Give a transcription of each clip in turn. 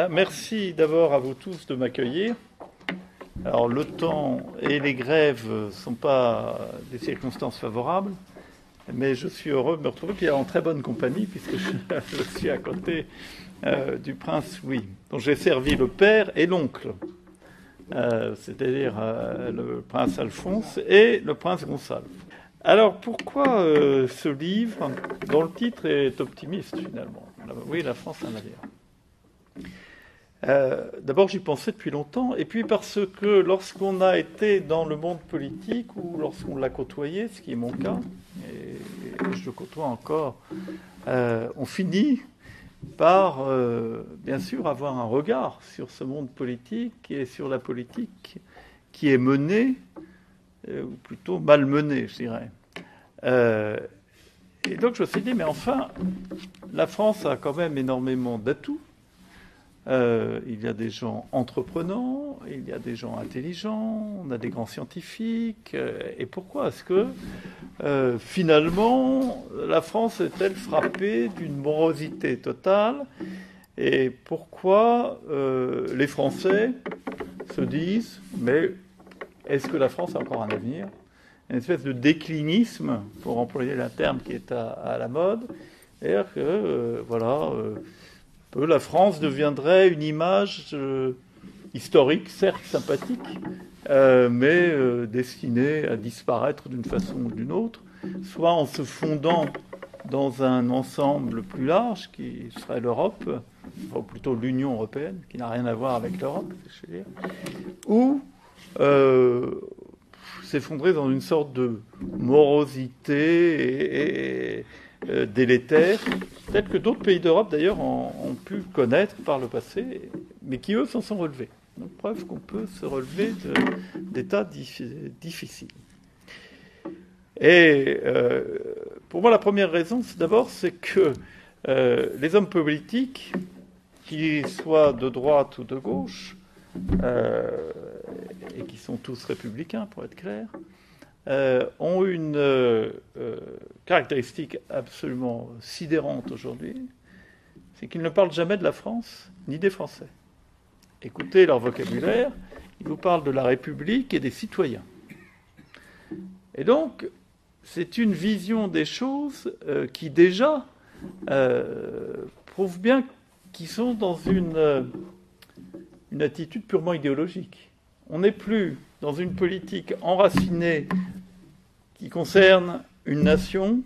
Bien, merci d'abord à vous tous de m'accueillir. Alors, le temps et les grèves ne sont pas des circonstances favorables, mais je suis heureux de me retrouver puis en très bonne compagnie, puisque je suis à côté du prince Louis, dont j'ai servi le père et l'oncle, c'est-à-dire le prince Alphonse et le prince Gonçalves. Alors, pourquoi ce livre, dont le titre est optimiste, finalement? Oui, la France a un avenir. D'abord, j'y pensais depuis longtemps, et puis parce que lorsqu'on a été dans le monde politique ou lorsqu'on l'a côtoyé, ce qui est mon cas, et je le côtoie encore, on finit par, bien sûr, avoir un regard sur ce monde politique et sur la politique qui est menée, ou plutôt mal menée, je dirais. Et donc je me suis dit, mais enfin, la France a quand même énormément d'atouts. Il y a des gens entreprenants, il y a des gens intelligents, on a des grands scientifiques. Et pourquoi est-ce que, finalement, la France est-elle frappée d'une morosité totale? Et pourquoi les Français se disent, mais est-ce que la France a encore un avenir? Une espèce de déclinisme, pour employer un terme qui est à la mode, c'est-à-dire que, la France deviendrait une image historique, certes sympathique, mais destinée à disparaître d'une façon ou d'une autre, soit en se fondant dans un ensemble plus large qui serait l'Europe, ou plutôt l'Union européenne, qui n'a rien à voir avec l'Europe, je veux dire, ou s'effondrer dans une sorte de morosité et délétères, tels que d'autres pays d'Europe d'ailleurs ont pu connaître par le passé, mais qui eux s'en sont relevés. Donc preuve qu'on peut se relever d'états difficiles. Et pour moi la première raison, c'est que les hommes politiques, qu'ils soient de droite ou de gauche, et qui sont tous républicains pour être clair, ont une caractéristique absolument sidérante aujourd'hui, c'est qu'ils ne parlent jamais de la France ni des Français. Écoutez leur vocabulaire, ils vous parlent de la République et des citoyens. Et donc, c'est une vision des choses qui déjà prouve bien qu'ils sont dans une attitude purement idéologique. On n'est plus dans une politique enracinée qui concerne une nation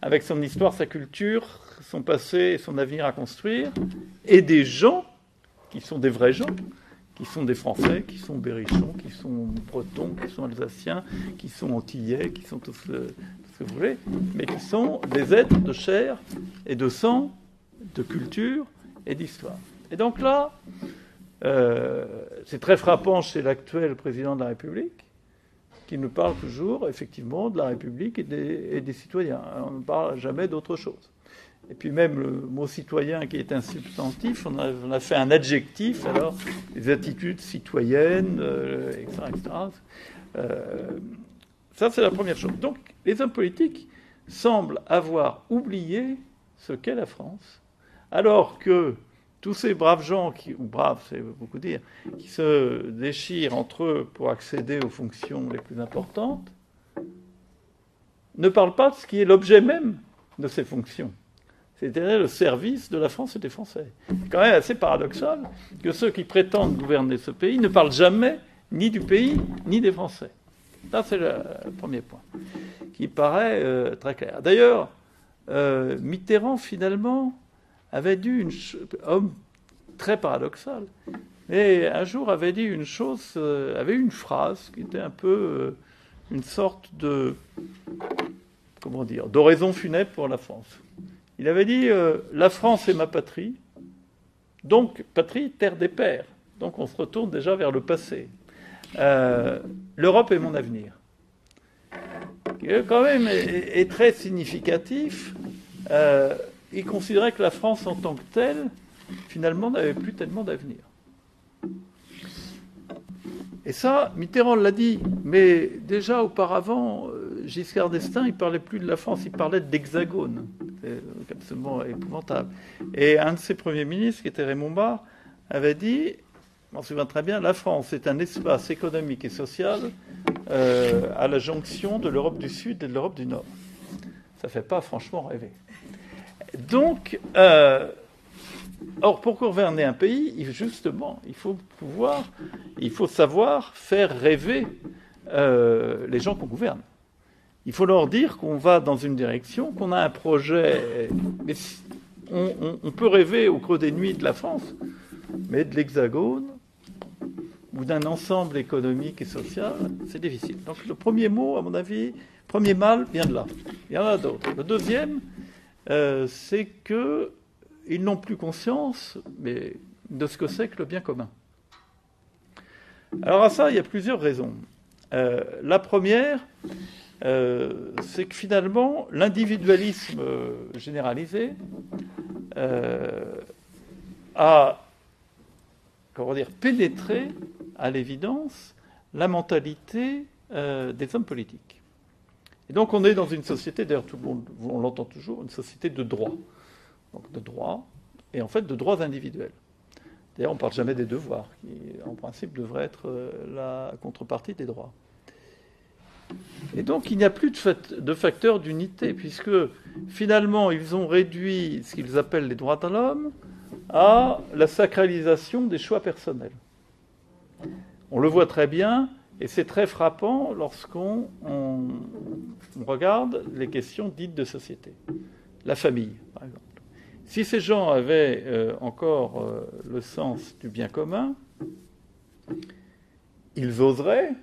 avec son histoire, sa culture, son passé et son avenir à construire, et des gens qui sont des vrais gens, qui sont des Français, qui sont berrichons, qui sont bretons, qui sont alsaciens, qui sont antillais, qui sont tout ce que vous voulez, mais qui sont des êtres de chair et de sang, de culture et d'histoire. Et donc là, c'est très frappant chez l'actuel président de la République, qui nous parle toujours, effectivement, de la République et des citoyens. On ne parle jamais d'autre chose. Et puis même le mot citoyen, qui est un substantif, on a fait un adjectif, alors, les attitudes citoyennes, etc., etc. Ça, c'est la première chose. Donc, les hommes politiques semblent avoir oublié ce qu'est la France, alors que tous ces braves gens, ou braves, c'est beaucoup dire, qui se déchirent entre eux pour accéder aux fonctions les plus importantes, ne parlent pas de ce qui est l'objet même de ces fonctions, c'est-à-dire le service de la France et des Français. C'est quand même assez paradoxal que ceux qui prétendent gouverner ce pays ne parlent jamais ni du pays, ni des Français. Ça, c'est le premier point, qui paraît très clair. D'ailleurs, Mitterrand, finalement, avait dit homme très paradoxal, mais un jour avait dit une chose, avait une phrase qui était un peu une sorte de, d'oraison funèbre pour la France. Il avait dit la France est ma patrie, donc patrie, terre des pères. Donc on se retourne déjà vers le passé. L'Europe est mon avenir. Qui quand même est très significatif. Il considérait que la France en tant que telle, finalement, n'avait plus tellement d'avenir. Et ça, Mitterrand l'a dit, mais déjà auparavant, Giscard d'Estaing, il ne parlait plus de la France, il parlait d'hexagone. C'est absolument épouvantable. Et un de ses premiers ministres, qui était Raymond Barre, avait dit, je m'en souviens très bien, la France est un espace économique et social à la jonction de l'Europe du Sud et de l'Europe du Nord. Ça ne fait pas franchement rêver. Donc, or, pour gouverner un pays, justement, il faut savoir faire rêver les gens qu'on gouverne. Il faut leur dire qu'on va dans une direction, qu'on a un projet. Mais on peut rêver au creux des nuits de la France, mais de l'Hexagone ou d'un ensemble économique et social, c'est difficile. Donc le premier mot, à mon avis, premier mal vient de là. Il y en a d'autres. Le deuxième, c'est qu'ils n'ont plus conscience de ce que c'est que le bien commun. Alors à ça, il y a plusieurs raisons. La première, c'est que finalement, l'individualisme généralisé a, pénétré, à l'évidence, la mentalité des hommes politiques. Et donc on est dans une société, d'ailleurs tout le monde, on l'entend toujours, une société de droit. Donc de droits, et en fait de droits individuels. D'ailleurs on ne parle jamais des devoirs, qui en principe devraient être la contrepartie des droits. Et donc il n'y a plus de facteur d'unité, puisque finalement ils ont réduit ce qu'ils appellent les droits de l'homme à la sacralisation des choix personnels. On le voit très bien, et c'est très frappant lorsqu'on regarde les questions dites de société. La famille, par exemple. Si ces gens avaient encore le sens du bien commun, ils oseraient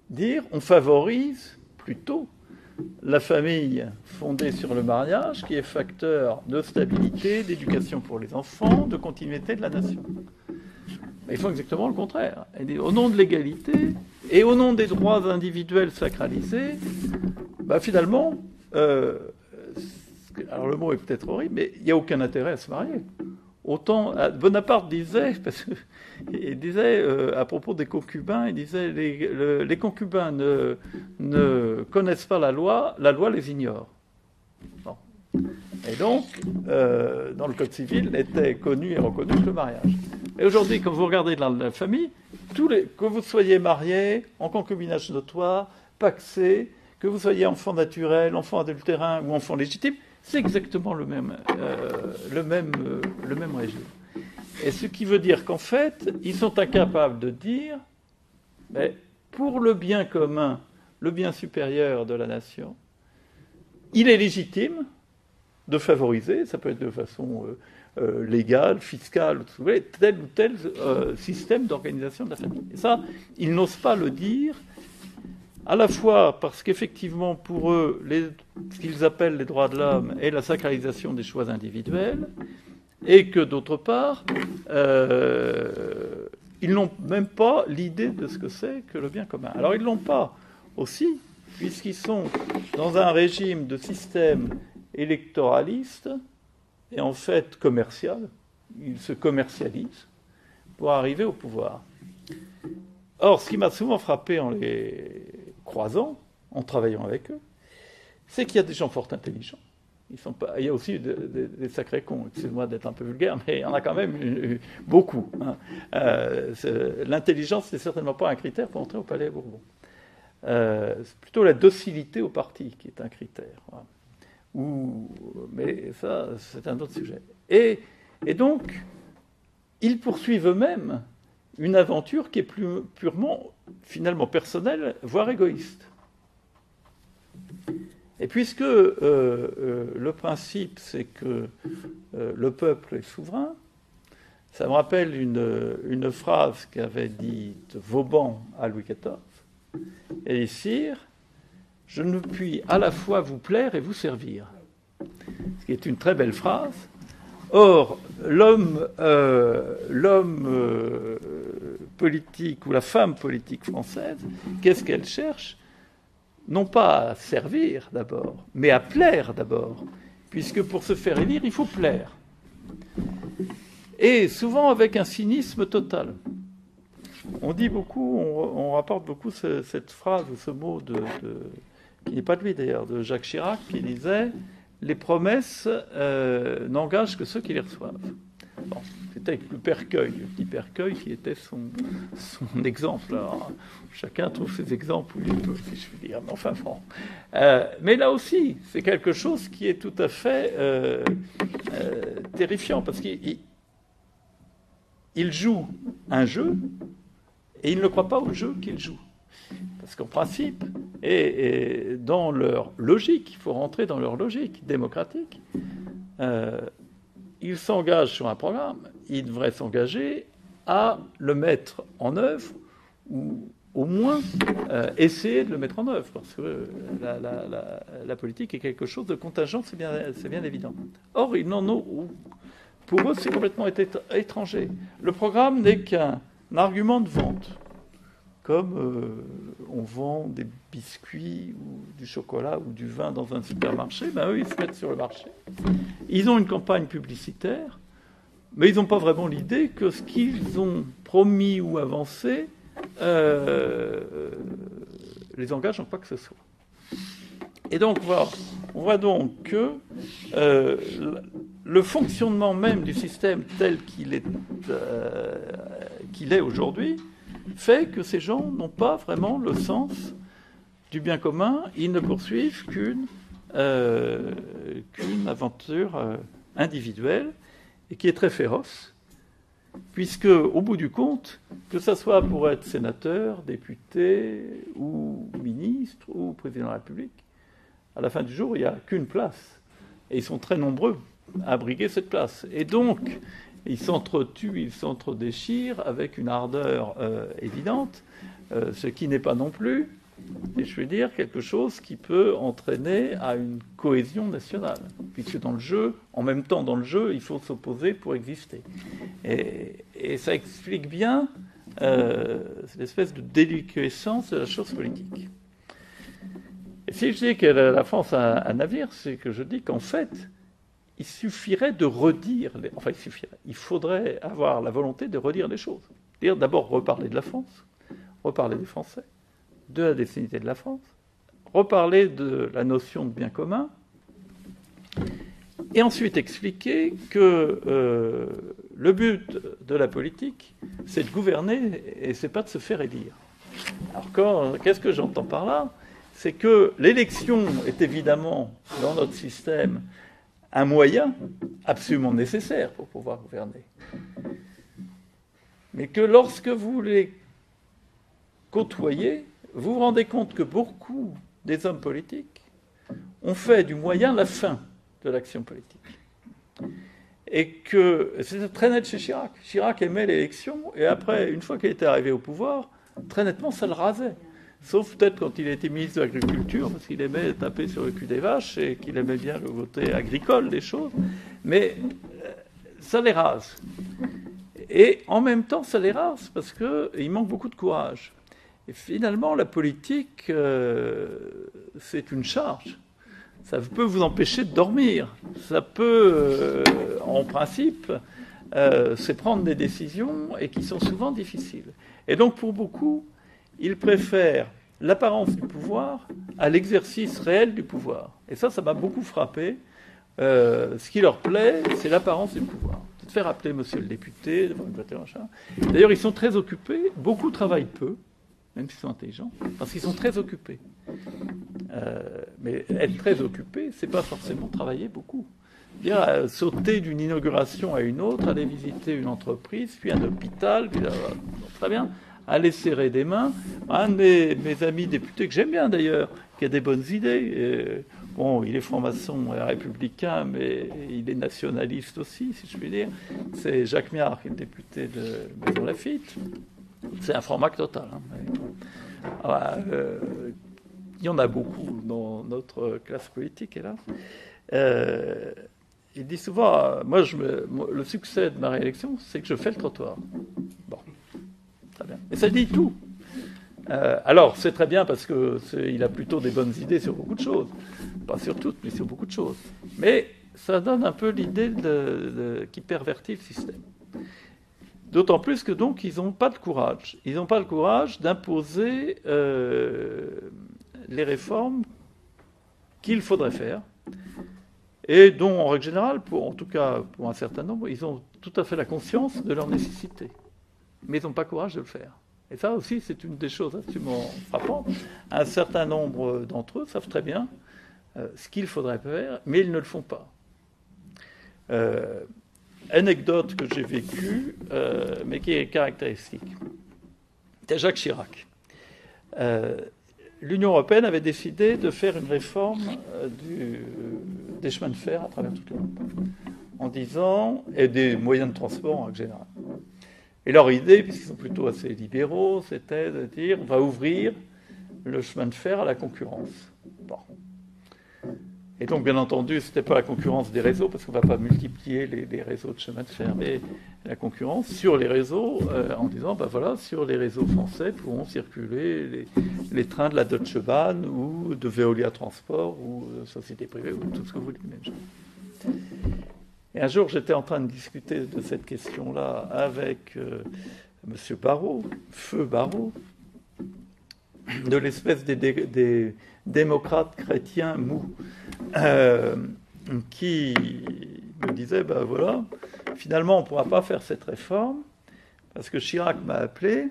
dire on favorise plutôt la famille fondée sur le mariage, qui est facteur de stabilité, d'éducation pour les enfants, de continuité de la nation. Mais ils font exactement le contraire. Au nom de l'égalité et au nom des droits individuels sacralisés, finalement, alors le mot est peut-être horrible, mais il n'y a aucun intérêt à se marier. Autant, Bonaparte disait, à propos des concubins, il disait les concubins ne connaissent pas la loi les ignore. Bon. Et donc, dans le Code civil, n'était connu et reconnu que le mariage. Et aujourd'hui, quand vous regardez dans la famille, que vous soyez marié, en concubinage notoire, pacsé, que vous soyez enfant naturel, enfant adultérin ou enfant légitime, c'est exactement le même régime. Et ce qui veut dire qu'en fait, ils sont incapables de dire, mais pour le bien commun, le bien supérieur de la nation, il est légitime de favoriser, ça peut être de façon légale, fiscale, tel ou tel système d'organisation de la famille. Et ça, ils n'osent pas le dire, à la fois parce qu'effectivement, pour eux, ce qu'ils appellent les droits de l'homme est la sacralisation des choix individuels, et que, d'autre part, ils n'ont même pas l'idée de ce que c'est que le bien commun. Alors, ils ne l'ont pas aussi, puisqu'ils sont dans un régime de système électoraliste et en fait commercial. Ils se commercialisent pour arriver au pouvoir. Or, ce qui m'a souvent frappé en les croisant, en travaillant avec eux, c'est qu'il y a des gens fort intelligents. Il y a aussi des sacrés cons, excusez-moi d'être un peu vulgaire, mais il y en a quand même beaucoup. L'intelligence n'est certainement pas un critère pour entrer au Palais Bourbon. C'est plutôt la docilité au parti qui est un critère. Voilà. Mais ça, c'est un autre sujet. Et donc, ils poursuivent eux-mêmes une aventure qui est purement, finalement, personnelle, voire égoïste. Et puisque le principe, c'est que le peuple est souverain, ça me rappelle une phrase qu'avait dite Vauban à Louis XIV. Et sire, je ne puis à la fois vous plaire et vous servir. Ce qui est une très belle phrase. Or, l'homme politique ou la femme politique française, qu'est-ce qu'elle cherche ? Non pas à servir d'abord, mais à plaire d'abord, puisque pour se faire élire, il faut plaire. Et souvent avec un cynisme total. On dit beaucoup, on rapporte beaucoup cette phrase ou ce mot qui n'est pas de lui d'ailleurs, de Jacques Chirac, qui disait « Les promesses n'engagent que ceux qui les reçoivent ». Bon, c'était avec le Percueil, le petit Percueil qui était son exemple. Alors, chacun trouve ses exemples où il peut, si je puis dire. Mais enfin, bon. Mais là aussi, c'est quelque chose qui est tout à fait terrifiant, parce qu'il joue un jeu et il ne croit pas au jeu qu'il joue. Parce qu'en principe, et dans leur logique, il faut rentrer dans leur logique démocratique, ils s'engagent sur un programme, ils devraient s'engager à le mettre en œuvre, ou au moins essayer de le mettre en œuvre, parce que la politique est quelque chose de contingent, c'est bien évident. Or, ils n'en ont... Pour eux, c'est complètement étranger. Le programme n'est qu'un argument de vente. Comme on vend des biscuits ou du chocolat ou du vin dans un supermarché, ben eux, ils se mettent sur le marché. Ils ont une campagne publicitaire, mais ils n'ont pas vraiment l'idée que ce qu'ils ont promis ou avancé les engage en quoi que ce soit. Et donc, on voit donc que le fonctionnement même du système tel qu'il est aujourd'hui fait que ces gens n'ont pas vraiment le sens du bien commun. Ils ne poursuivent qu'une aventure individuelle et qui est très féroce, puisque, au bout du compte, que ce soit pour être sénateur, député ou ministre ou président de la République, à la fin du jour, il n'y a qu'une place. Et ils sont très nombreux à briguer cette place. Et donc, ils s'entretuent, ils s'entredéchirent avec une ardeur évidente, ce qui n'est pas non plus, et je veux dire, quelque chose qui peut entraîner à une cohésion nationale. Puisque dans le jeu, en même temps dans le jeu, il faut s'opposer pour exister. Et ça explique bien cette espèce de déliquescence de la chose politique. Et si je dis que la France a un navire, c'est que je dis qu'en fait, il suffirait de redire... il faudrait avoir la volonté de redire les choses. C'est-à-dire d'abord reparler de la France, reparler des Français, de la destinité de la France, reparler de la notion de bien commun, et ensuite expliquer que le but de la politique, c'est de gouverner et c'est pas de se faire élire. Alors qu'est-ce que j'entends par là ? C'est que l'élection est évidemment, dans notre système, un moyen absolument nécessaire pour pouvoir gouverner. Mais que lorsque vous les côtoyez, vous vous rendez compte que beaucoup des hommes politiques ont fait du moyen la fin de l'action politique. Et que c'était très net chez Chirac. Chirac aimait l'élection, et après, une fois qu'il était arrivé au pouvoir, très nettement, ça le rasait. Sauf peut-être quand il était ministre de l'Agriculture, parce qu'il aimait taper sur le cul des vaches et qu'il aimait bien le côté agricole des choses. Mais ça les rase. Et en même temps, ça les rase parce qu'il manque beaucoup de courage. Et finalement, la politique, c'est une charge. Ça peut vous empêcher de dormir. Ça peut, en principe, c'est prendre des décisions et qui sont souvent difficiles. Et donc, pour beaucoup, ils préfèrent l'apparence du pouvoir à l'exercice réel du pouvoir. Et ça m'a beaucoup frappé. Ce qui leur plaît, c'est l'apparence du pouvoir. C'est de faire appeler monsieur le député, machin. D'ailleurs, ils sont très occupés. Beaucoup travaillent peu, même s'ils sont intelligents, parce qu'ils sont très occupés. Mais être très occupé, c'est pas forcément travailler beaucoup. Dire sauter d'une inauguration à une autre, aller visiter une entreprise, puis un hôpital, puis très bien. Aller serrer des mains. Un de mes amis députés, que j'aime bien d'ailleurs, qui a des bonnes idées, bon, il est franc-maçon et républicain, mais il est nationaliste aussi, si je puis dire, c'est Jacques Miard, qui est député de Maison Lafitte. C'est un franc-mac total. Il y en a beaucoup dans notre classe politique, hélas. Il dit souvent, le succès de ma réélection, c'est que je fais le trottoir. Bon. Et ça dit tout. Alors, c'est très bien parce qu'il a plutôt des bonnes idées sur beaucoup de choses. Pas sur toutes, mais sur beaucoup de choses. Mais ça donne un peu l'idée qui pervertit le système. D'autant plus que donc, ils n'ont pas de courage. Ils n'ont pas le courage d'imposer les réformes qu'il faudrait faire et dont, en règle générale, en tout cas pour un certain nombre, ils ont tout à fait la conscience de leur nécessité, mais ils n'ont pas courage de le faire. Et ça aussi, c'est une des choses absolument frappantes. Un certain nombre d'entre eux savent très bien ce qu'il faudrait faire, mais ils ne le font pas. Anecdote que j'ai vécue, mais qui est caractéristique. C'était Jacques Chirac. L'Union européenne avait décidé de faire une réforme des chemins de fer à travers toute l'Europe, en disant, et des moyens de transport en général. Et leur idée, puisqu'ils sont plutôt assez libéraux, c'était de dire on va ouvrir le chemin de fer à la concurrence. Bon. Et donc, bien entendu, ce n'était pas la concurrence des réseaux, parce qu'on ne va pas multiplier les réseaux de chemin de fer, mais la concurrence sur les réseaux, en disant, ben voilà, sur les réseaux français pourront circuler les trains de la Deutsche Bahn ou de Veolia Transport ou de sociétés privées ou tout ce que vous voulez. Et un jour, j'étais en train de discuter de cette question-là avec M. Barrot, Feu Barrot, de l'espèce des démocrates chrétiens mous, qui me disait, ben voilà, finalement on ne pourra pas faire cette réforme, parce que Chirac m'a appelé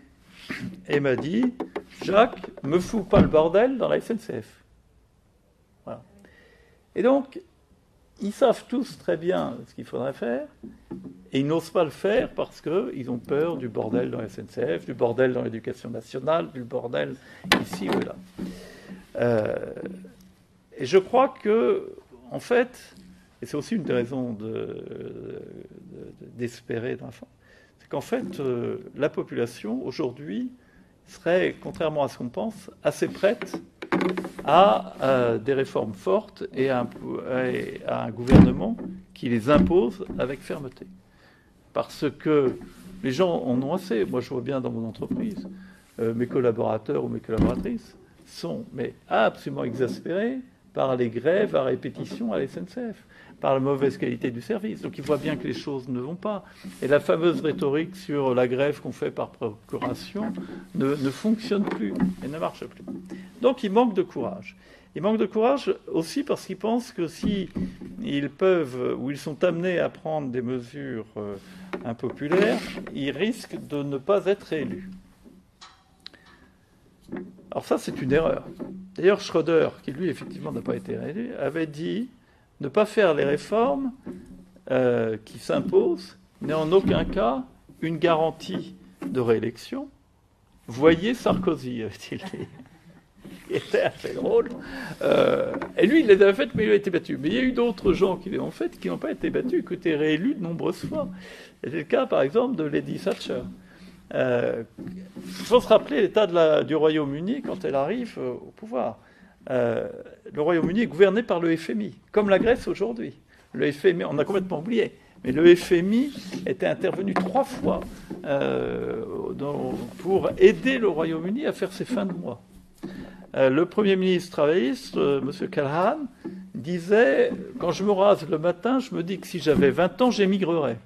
et m'a dit, Jacques, me fous pas le bordel dans la SNCF. Voilà. Et donc, ils savent tous très bien ce qu'il faudrait faire, et ils n'osent pas le faire parce qu'ils ont peur du bordel dans la SNCF, du bordel dans l'éducation nationale, du bordel ici ou là. Et je crois que, en fait, et c'est aussi une des raisons d'espérer d'un fond, c'est qu'en fait, la population, aujourd'hui, serait, contrairement à ce qu'on pense, assez prête à des réformes fortes et à un gouvernement qui les impose avec fermeté. Parce que les gens en ont assez. Moi, je vois bien dans mon entreprise, mes collaborateurs ou mes collaboratrices sont absolument exaspérés par les grèves à répétition à la SNCF, par la mauvaise qualité du service. Donc ils voient bien que les choses ne vont pas. Et la fameuse rhétorique sur la grève qu'on fait par procuration ne fonctionne plus et ne marche plus. Donc ils manquent de courage. Ils manquent de courage aussi parce qu'ils pensent que si ils peuvent ou ils sont amenés à prendre des mesures impopulaires, ils risquent de ne pas être élus. Alors ça, c'est une erreur. D'ailleurs, Schröder, qui lui, effectivement, n'a pas été réélu, avait dit ne pas faire les réformes qui s'imposent n'est en aucun cas une garantie de réélection. Voyez Sarkozy, avait-il dit. Il était assez drôle. Et lui, il les avait faites, mais il a été battu. Mais il y a eu d'autres gens qui les ont faites qui n'ont pas été battus, qui ont été réélus de nombreuses fois. C'est le cas, par exemple, de Lady Thatcher. Il faut se rappeler l'état du Royaume-Uni quand elle arrive au pouvoir. Le Royaume-Uni est gouverné par le FMI, comme la Grèce aujourd'hui. Le FMI, on a complètement oublié, mais le FMI était intervenu 3 fois pour aider le Royaume-Uni à faire ses fins de mois. Le Premier ministre travailliste, M. Callaghan, disait « Quand je me rase le matin, je me dis que si j'avais 20 ans, j'émigrerais. »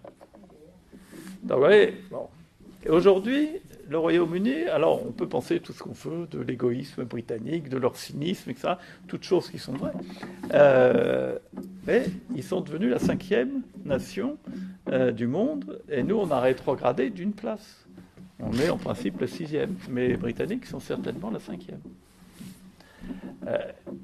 Donc vous voyez, bon. Et aujourd'hui, le Royaume-Uni, alors on peut penser tout ce qu'on veut de l'égoïsme britannique, de leur cynisme, etc., toutes choses qui sont vraies. Mais ils sont devenus la 5e nation du monde, et nous, on a rétrogradé d'une place. On est en principe la 6e, mais les Britanniques sont certainement la 5e.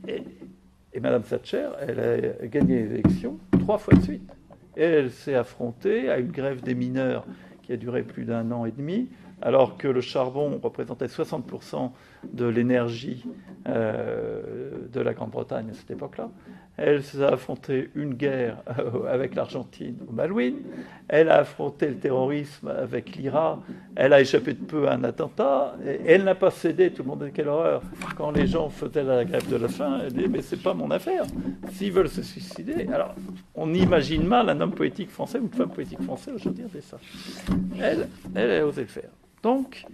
Et Mme Thatcher, elle a gagné les élections 3 fois de suite. Et elle s'est affrontée à une grève des mineurs qui a duré plus d'1 an et demi, alors que le charbon représentait 60% de l'énergie de la Grande-Bretagne à cette époque-là. Elle s'est affrontée une guerre avec l'Argentine au Malouines. Elle a affronté le terrorisme avec l'IRA. Elle a échappé de peu à un attentat. Et elle n'a pas cédé, tout le monde dit quelle horreur, quand les gens faisaient la grève de la faim. Elle dit mais c'est pas mon affaire. S'ils veulent se suicider, alors on imagine mal un homme politique français ou une femme politique française aujourd'hui dire ça. Elle a osé le faire. Donc,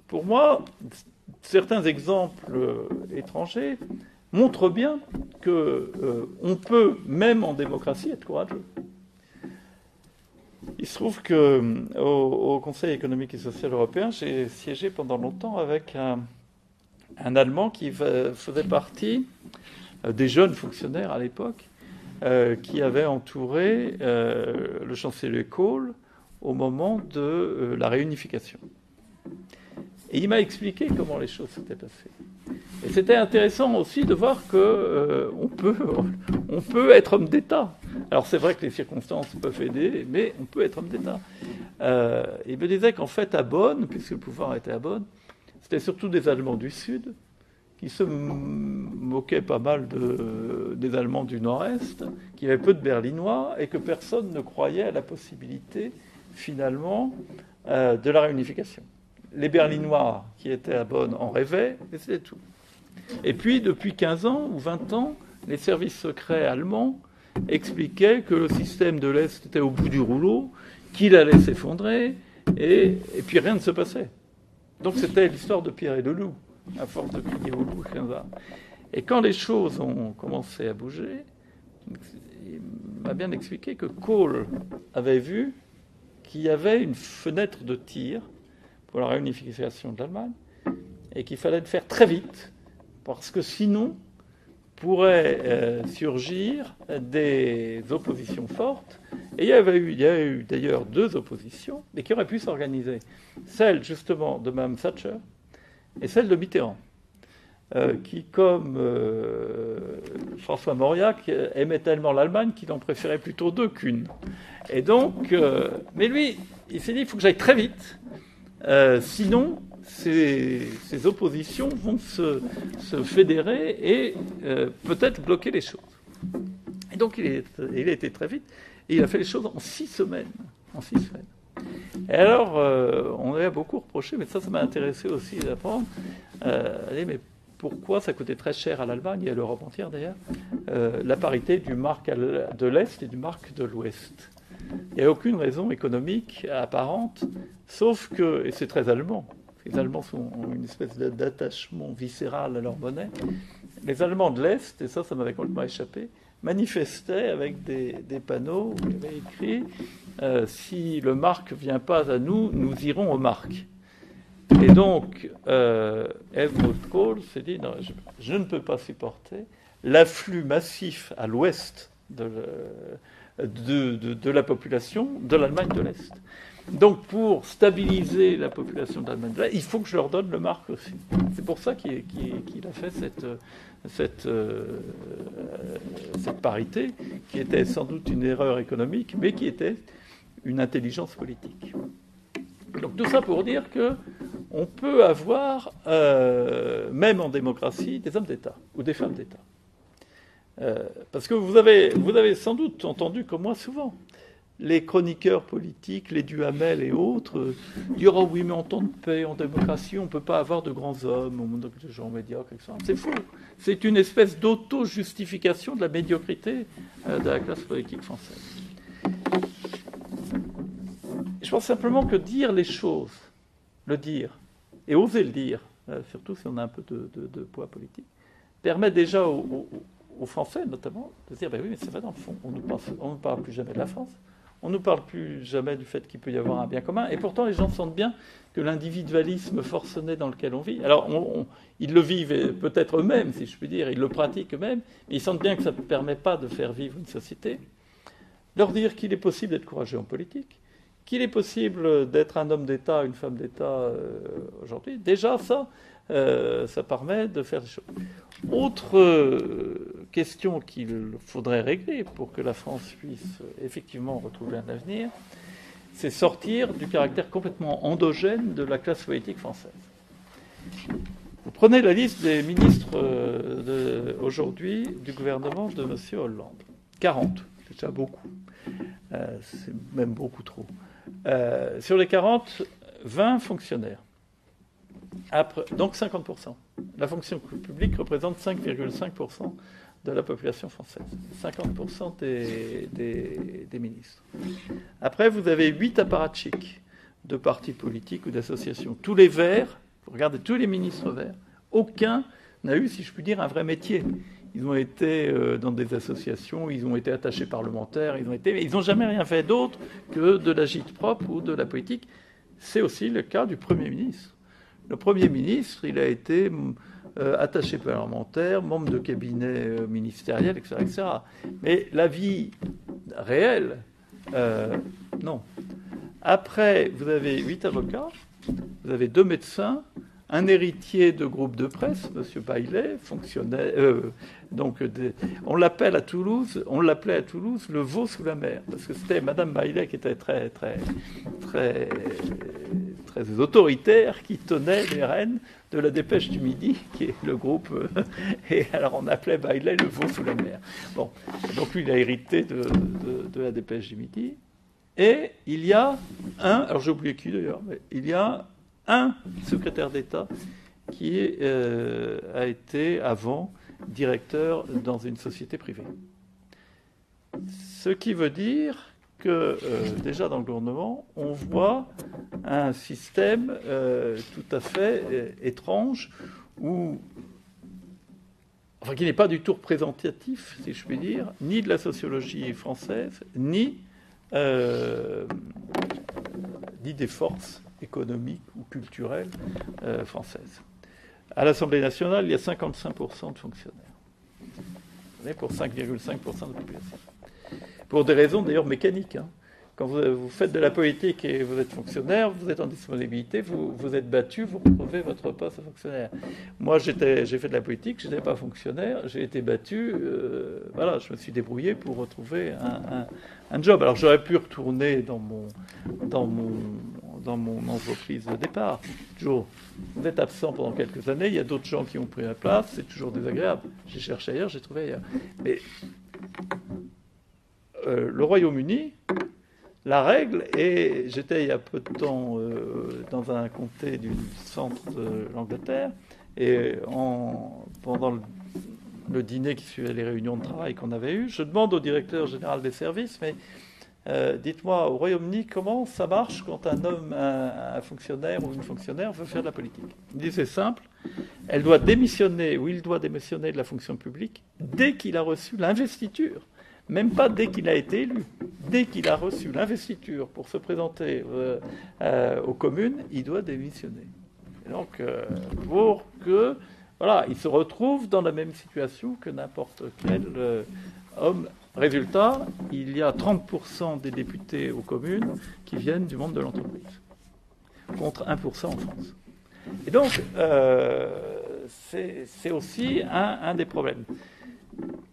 pour moi, certains exemples étrangers montrent bien qu'on peut, même en démocratie, être courageux. Il se trouve qu'au Conseil économique et social européen, j'ai siégé pendant longtemps avec un Allemand qui faisait partie des jeunes fonctionnaires à l'époque qui avait entouré le chancelier Kohl au moment de la réunification. Et il m'a expliqué comment les choses s'étaient passées. Et c'était intéressant aussi de voir qu'on peut être homme d'État. Alors c'est vrai que les circonstances peuvent aider, mais on peut être homme d'État. Il me disait qu'en fait, à Bonn, puisque le pouvoir était à Bonn, c'était surtout des Allemands du Sud qui se moquaient pas mal des Allemands du Nord-Est, qui avaient peu de Berlinois, et que personne ne croyait à la possibilité, finalement, de la réunification. Les Berlinois qui étaient à Bonn en rêvaient, et c'était tout. Et puis, depuis 15 ans ou 20 ans, les services secrets allemands expliquaient que le système de l'Est était au bout du rouleau, qu'il allait s'effondrer, et puis rien ne se passait. Donc c'était l'histoire de Pierre et de Loup, à force de crier au loup 15 ans. Et quand les choses ont commencé à bouger, il m'a bien expliqué que Kohl avait vu qu'il y avait une fenêtre de tir pour la réunification de l'Allemagne, et qu'il fallait le faire très vite, parce que sinon pourraient surgir des oppositions fortes. Et il y a eu d'ailleurs 2 oppositions, mais qui auraient pu s'organiser. Celle justement de Mme Thatcher et celle de Mitterrand, qui, comme François Mauriac, aimait tellement l'Allemagne qu'il en préférait plutôt 2 qu'une. Et donc, mais lui, il s'est dit, il faut que j'aille très vite, sinon ces oppositions vont se fédérer et peut-être bloquer les choses. Et donc il a été très vite, et il a fait les choses en 6 semaines. Et alors, on avait beaucoup reproché, mais ça m'a intéressé aussi d'apprendre. Mais pourquoi ça coûtait très cher à l'Allemagne et à l'Europe entière d'ailleurs, la parité du mark de l'Est et du mark de l'Ouest? Il n'y a aucune raison économique apparente, sauf que, et c'est très allemand, les Allemands ont une espèce d'attachement viscéral à leur monnaie. Les Allemands de l'Est, et ça m'avait complètement échappé, manifestaient avec des panneaux où il y avait écrit si le mark ne vient pas à nous, nous irons au mark. Et donc, Helmut Kohl s'est dit non, je ne peux pas supporter l'afflux massif à l'ouest de la population de l'Allemagne de l'Est. Donc, pour stabiliser la population de l'Allemagne de l'Est, il faut que je leur donne le mark aussi. C'est pour ça qu'il a fait cette parité, qui était sans doute une erreur économique, mais qui était une intelligence politique. Donc, tout ça pour dire qu'on peut avoir, même en démocratie, des hommes d'État ou des femmes d'État. Parce que vous avez sans doute entendu, comme moi souvent, les chroniqueurs politiques, les Duhamel et autres, dire « Oh oui, mais en temps de paix, en démocratie, on ne peut pas avoir de grands hommes, de gens médiocres, etc. » C'est faux. C'est une espèce d'auto-justification de la médiocrité de la classe politique française. Je pense simplement que dire les choses, le dire, et oser le dire, surtout si on a un peu de poids politique, permet déjà aux Français, notamment, de se dire ben oui, mais c'est vrai, dans le fond, on ne parle plus jamais de la France, on ne nous parle plus jamais du fait qu'il peut y avoir un bien commun, et pourtant les gens sentent bien que l'individualisme forcené dans lequel on vit, alors ils le vivent peut-être eux-mêmes, si je puis dire, ils le pratiquent eux-mêmes, mais ils sentent bien que ça ne permet pas de faire vivre une société. Leur dire qu'il est possible d'être courageux en politique, qu'il est possible d'être un homme d'État, une femme d'État aujourd'hui, déjà ça permet de faire des choses. Autre question qu'il faudrait régler pour que la France puisse effectivement retrouver un avenir, c'est sortir du caractère complètement endogène de la classe politique française. Vous prenez la liste des ministres aujourd'hui du gouvernement de M. Hollande. 40, c'est déjà beaucoup. C'est même beaucoup trop. Sur les 40, 20 fonctionnaires. Après, donc 50%. La fonction publique représente 5,5% de la population française. 50% des ministres. Après, vous avez 8 apparatchiks de partis politiques ou d'associations. Tous les verts, vous regardez tous les ministres verts, aucun n'a eu, si je puis dire, un vrai métier. Ils ont été dans des associations, ils ont été attachés parlementaires, ils n'ont jamais rien fait d'autre que de l'agite-propre ou de la politique. C'est aussi le cas du Premier ministre. Le Premier ministre, il a été attaché parlementaire, membre de cabinet ministériel, etc., etc. Mais la vie réelle, non. Après, vous avez 8 avocats, vous avez 2 médecins, un héritier de groupe de presse, M. Baillet, fonctionnaire. On l'appelait à Toulouse le veau sous la mer, parce que c'était Mme Baillet qui était très, très, très, très autoritaire, qui tenait les rênes de la Dépêche du Midi, qui est le groupe. Et alors on appelait Baillet le veau sous la mer. Bon, donc lui, il a hérité de la Dépêche du Midi. Et il y a alors j'ai oublié qui d'ailleurs, mais il y a un secrétaire d'État qui a été avant directeur dans une société privée. Ce qui veut dire que déjà dans le gouvernement, on voit un système tout à fait étrange qui n'est pas du tout représentatif, si je puis dire, ni de la sociologie française, ni des forces économiques ou culturelles françaises. À l'Assemblée nationale, il y a 55% de fonctionnaires. Pour 5,5% de la population. Pour des raisons d'ailleurs mécaniques. Quand vous faites de la politique et vous êtes fonctionnaire, vous êtes en disponibilité, vous êtes battu, vous retrouvez votre poste de fonctionnaire. Moi, j'ai fait de la politique, je n'étais pas fonctionnaire, j'ai été battu, je me suis débrouillé pour retrouver un job. Alors j'aurais pu retourner dans mon entreprise de départ. Toujours, vous êtes absent pendant quelques années, il y a d'autres gens qui ont pris la place, c'est toujours désagréable. J'ai cherché ailleurs, j'ai trouvé ailleurs. Mais le Royaume-Uni, la règle, et j'étais il y a peu de temps dans un comté du centre de l'Angleterre, et pendant le dîner qui suivait les réunions de travail qu'on avait eues, je demande au directeur général des services, mais dites-moi, au Royaume-Uni, comment ça marche quand un homme, un fonctionnaire ou une fonctionnaire veut faire de la politique? Il dit, c'est simple, elle doit démissionner, ou il doit démissionner de la fonction publique dès qu'il a reçu l'investiture. Même pas dès qu'il a été élu. Dès qu'il a reçu l'investiture pour se présenter aux communes, il doit démissionner. Et donc, pour que, il se retrouve dans la même situation que n'importe quel homme. Résultat, il y a 30% des députés aux communes qui viennent du monde de l'entreprise, contre 1% en France. Et donc, c'est aussi un des problèmes.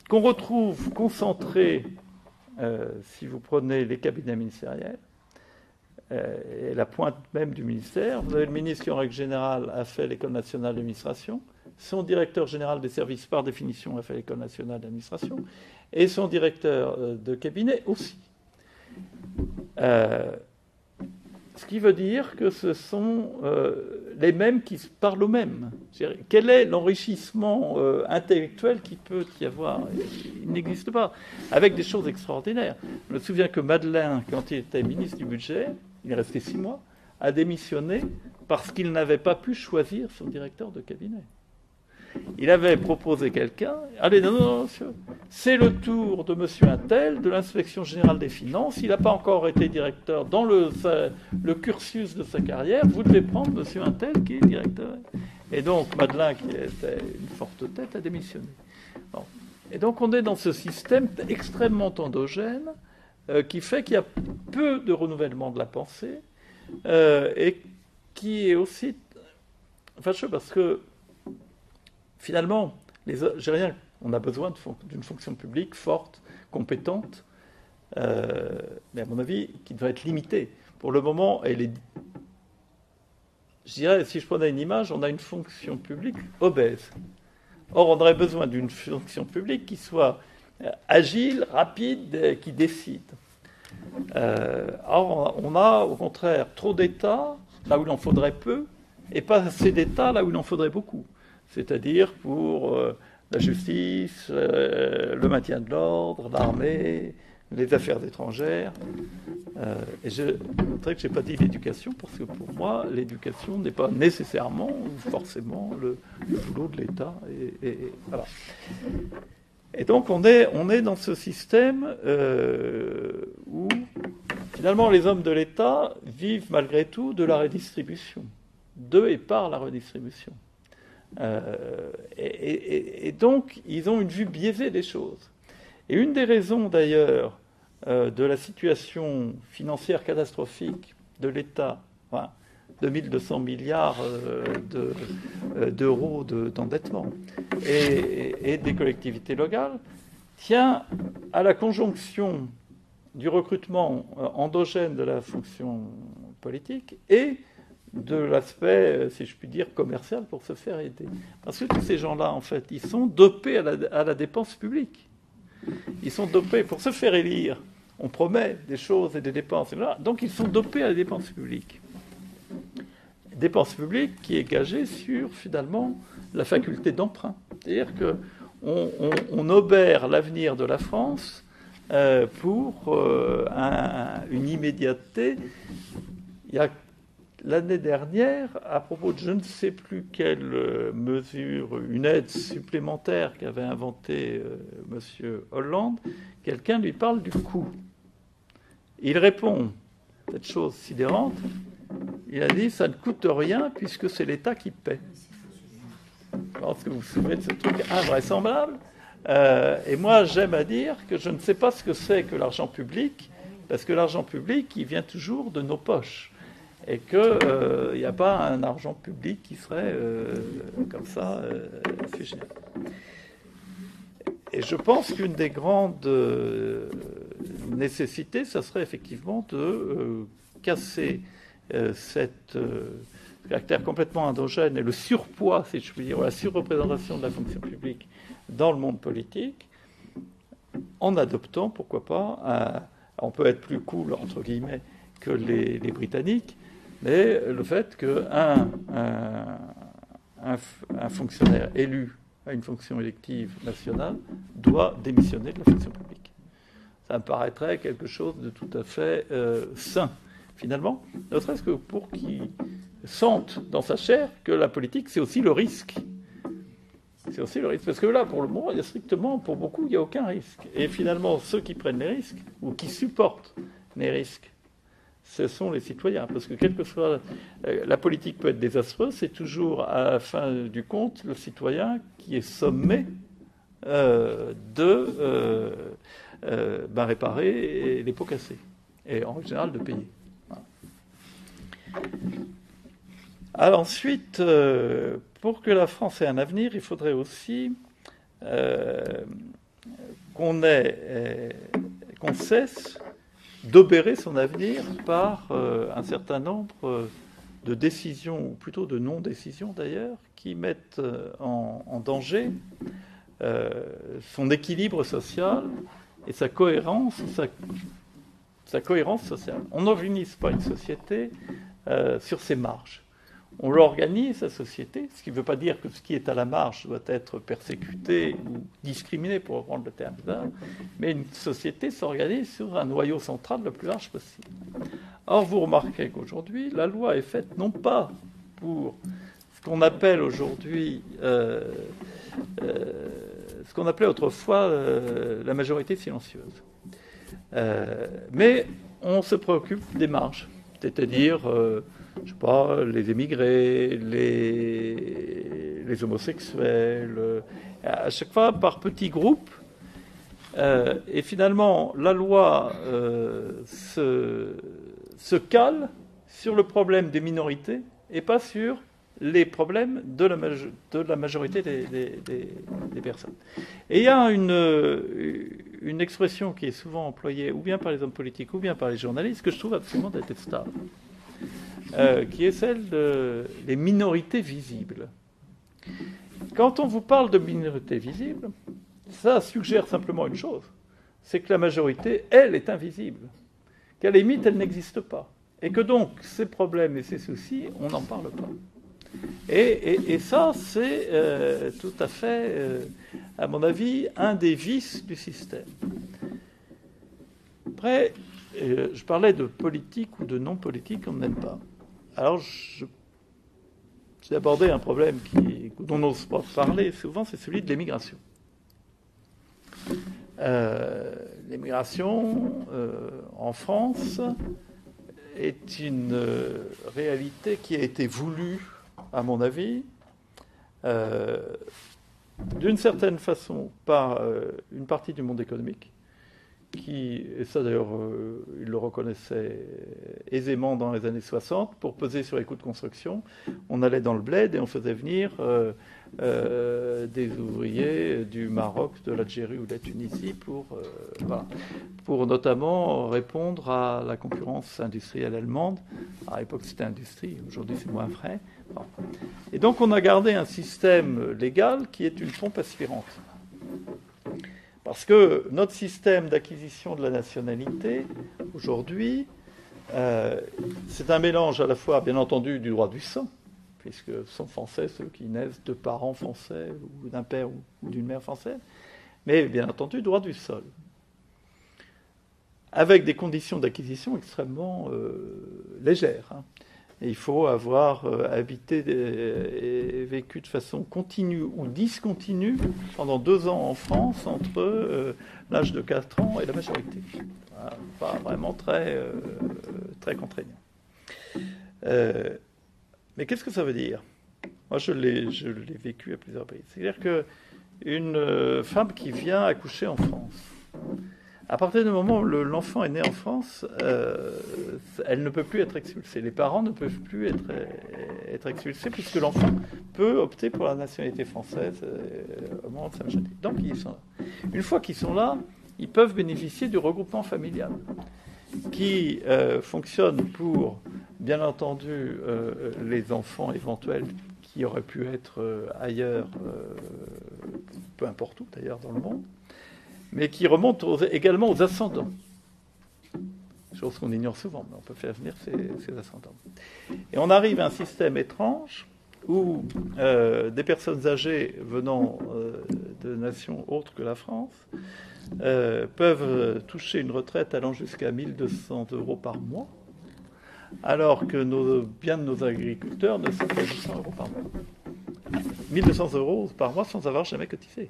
Qu'on retrouve concentré, si vous prenez les cabinets ministériels, et la pointe même du ministère, vous avez le ministre qui, en règle générale, a fait l'École nationale d'administration, son directeur général des services, par définition, a fait l'École nationale d'administration, et son directeur de cabinet aussi. Ce qui veut dire que ce sont les mêmes qui parlent aux mêmes. Quel est l'enrichissement intellectuel qui peut y avoir? Il n'existe pas. Avec des choses extraordinaires. Je me souviens que Madeleine, quand il était ministre du Budget, il est resté 6 mois, a démissionné parce qu'il n'avait pas pu choisir son directeur de cabinet. Il avait proposé quelqu'un. Allez, non, monsieur. C'est le tour de monsieur Untel, de l'inspection générale des finances. Il n'a pas encore été directeur dans le cursus de sa carrière. Vous devez prendre monsieur Untel, qui est directeur. Et donc, Madeleine, qui était une forte tête, a démissionné. Bon. Et donc, on est dans ce système extrêmement endogène qui fait qu'il y a peu de renouvellement de la pensée et qui est aussi fâcheux parce que finalement, on a besoin d'une fonction publique forte, compétente, mais à mon avis, qui doit être limitée. Pour le moment, je dirais, si je prenais une image, on a une fonction publique obèse. Or, on aurait besoin d'une fonction publique qui soit agile, rapide, qui décide. Or, on a au contraire trop d'États là où il en faudrait peu, et pas assez d'États là où il en faudrait beaucoup. C'est-à-dire pour la justice, le maintien de l'ordre, l'armée, les affaires étrangères. Et je voudrais que je n'ai pas dit l'éducation, parce que pour moi, l'éducation n'est pas nécessairement ou forcément le boulot de l'État. Et voilà. Et donc on est dans ce système où finalement les hommes de l'État vivent malgré tout de la redistribution, de et par la redistribution. Et donc, ils ont une vue biaisée des choses. Et une des raisons, d'ailleurs, de la situation financière catastrophique de l'État, enfin, 2200 milliards d'euros d'endettement, et des collectivités locales, tient à la conjonction du recrutement endogène de la fonction politique et de l'aspect, si je puis dire, commercial pour se faire aider. Parce que tous ces gens-là, en fait, ils sont dopés à la dépense publique. Ils sont dopés pour se faire élire. On promet des choses et des dépenses, etc. Donc ils sont dopés à la dépense publique. Dépense publique qui est gagée sur, finalement, la faculté d'emprunt. C'est-à-dire qu'on obère l'avenir de la France pour une immédiateté. Il y a l'année dernière, à propos de je ne sais plus quelle mesure, une aide supplémentaire qu'avait inventée M. Hollande, quelqu'un lui parle du coût. Il répond, cette chose sidérante, il a dit ça ne coûte rien puisque c'est l'État qui paie. Je pense que vous vous souvenez de ce truc invraisemblable. Et moi, j'aime à dire que je ne sais pas ce que c'est que l'argent public, parce que l'argent public, il vient toujours de nos poches. Et qu'il n'y a pas un argent public qui serait comme ça figé. Et je pense qu'une des grandes nécessités, ça serait effectivement de casser cette caractère complètement endogène et le surpoids, si je puis dire, la surreprésentation de la fonction publique dans le monde politique, en adoptant, pourquoi pas, on peut être plus cool, entre guillemets, que les Britanniques, mais le fait qu'un fonctionnaire élu à une fonction élective nationale doit démissionner de la fonction publique. Ça me paraîtrait quelque chose de tout à fait sain, finalement, ne serait-ce que pour qu'il sente dans sa chair que la politique, c'est aussi le risque. C'est aussi le risque. Parce que là, pour le moment, il y a strictement, pour beaucoup, il n'y a aucun risque. Et finalement, ceux qui prennent les risques, ou qui supportent les risques, ce sont les citoyens. Parce que quelle que soit la politique peut être désastreuse, c'est toujours, à la fin du compte, le citoyen qui est sommé de réparer les pots cassés. Et en général, de payer. Voilà. Alors ensuite, pour que la France ait un avenir, il faudrait aussi qu'on cesse d'obérer son avenir par un certain nombre de décisions, ou plutôt de non-décisions d'ailleurs, qui mettent en danger son équilibre social et sa cohérence sociale. On n'organise pas une société sur ses marges. On l'organise, la société, ce qui ne veut pas dire que ce qui est à la marge doit être persécuté ou discriminé, pour reprendre le terme d'art, mais une société s'organise sur un noyau central le plus large possible. Or, vous remarquez qu'aujourd'hui, la loi est faite non pas pour ce qu'on appelle aujourd'hui, ce qu'on appelait autrefois la majorité silencieuse, mais on se préoccupe des marges, c'est-à-dire je sais pas, les émigrés, les homosexuels, à chaque fois par petits groupes. Et finalement, la loi se cale sur le problème des minorités et pas sur les problèmes de la majorité des personnes. Et il y a une expression qui est souvent employée ou bien par les hommes politiques ou bien par les journalistes que je trouve absolument détestable. Qui est celle des minorités visibles. Quand on vous parle de minorités visibles, ça suggère simplement une chose, c'est que la majorité, elle, est invisible, qu'à la limite, elle n'existe pas, et que donc, ces problèmes et ces soucis, on n'en parle pas. Et ça, c'est tout à fait, à mon avis, un des vices du système. Après, je parlais de politique ou de non-politique qu'on n'aime pas. Alors, j'ai abordé un problème dont on n'ose pas parler souvent, c'est celui de l'immigration. L'immigration en France est une réalité qui a été voulue, à mon avis, d'une certaine façon par une partie du monde économique, qui, et ça d'ailleurs il le reconnaissait aisément dans les années 60, pour peser sur les coûts de construction, on allait dans le bled et on faisait venir des ouvriers du Maroc, de l'Algérie ou de la Tunisie pour notamment répondre à la concurrence industrielle allemande. À l'époque c'était industrie, aujourd'hui c'est moins vrai. Bon. Et donc on a gardé un système légal qui est une pompe aspirante. Parce que notre système d'acquisition de la nationalité, aujourd'hui, c'est un mélange à la fois, bien entendu, du droit du sang, puisque sont français ceux qui naissent de parents français, ou d'un père ou d'une mère française, mais bien entendu, droit du sol, avec des conditions d'acquisition extrêmement légères. Hein. Et il faut avoir habité et vécu de façon continue ou discontinue pendant 2 ans en France entre l'âge de 4 ans et la majorité. Voilà, pas vraiment très contraignant. Mais qu'est-ce que ça veut dire? Moi, je l'ai vécu à plusieurs reprises. C'est-à-dire qu'une femme qui vient accoucher en France, à partir du moment où l'enfant est né en France, elle ne peut plus être expulsée. Les parents ne peuvent plus être expulsés puisque l'enfant peut opter pour la nationalité française au moment de sa majorité. Donc ils sont là. Une fois qu'ils sont là, ils peuvent bénéficier du regroupement familial qui fonctionne pour, bien entendu, les enfants éventuels qui auraient pu être ailleurs, peu importe où d'ailleurs dans le monde, mais qui remonte également aux ascendants. Chose qu'on ignore souvent, mais on peut faire venir ces ascendants. Et on arrive à un système étrange où des personnes âgées venant de nations autres que la France peuvent toucher une retraite allant jusqu'à 1 200 € par mois, alors que bien de nos agriculteurs ne sont qu'à 800 € par mois. 1 200 € par mois sans avoir jamais cotisé.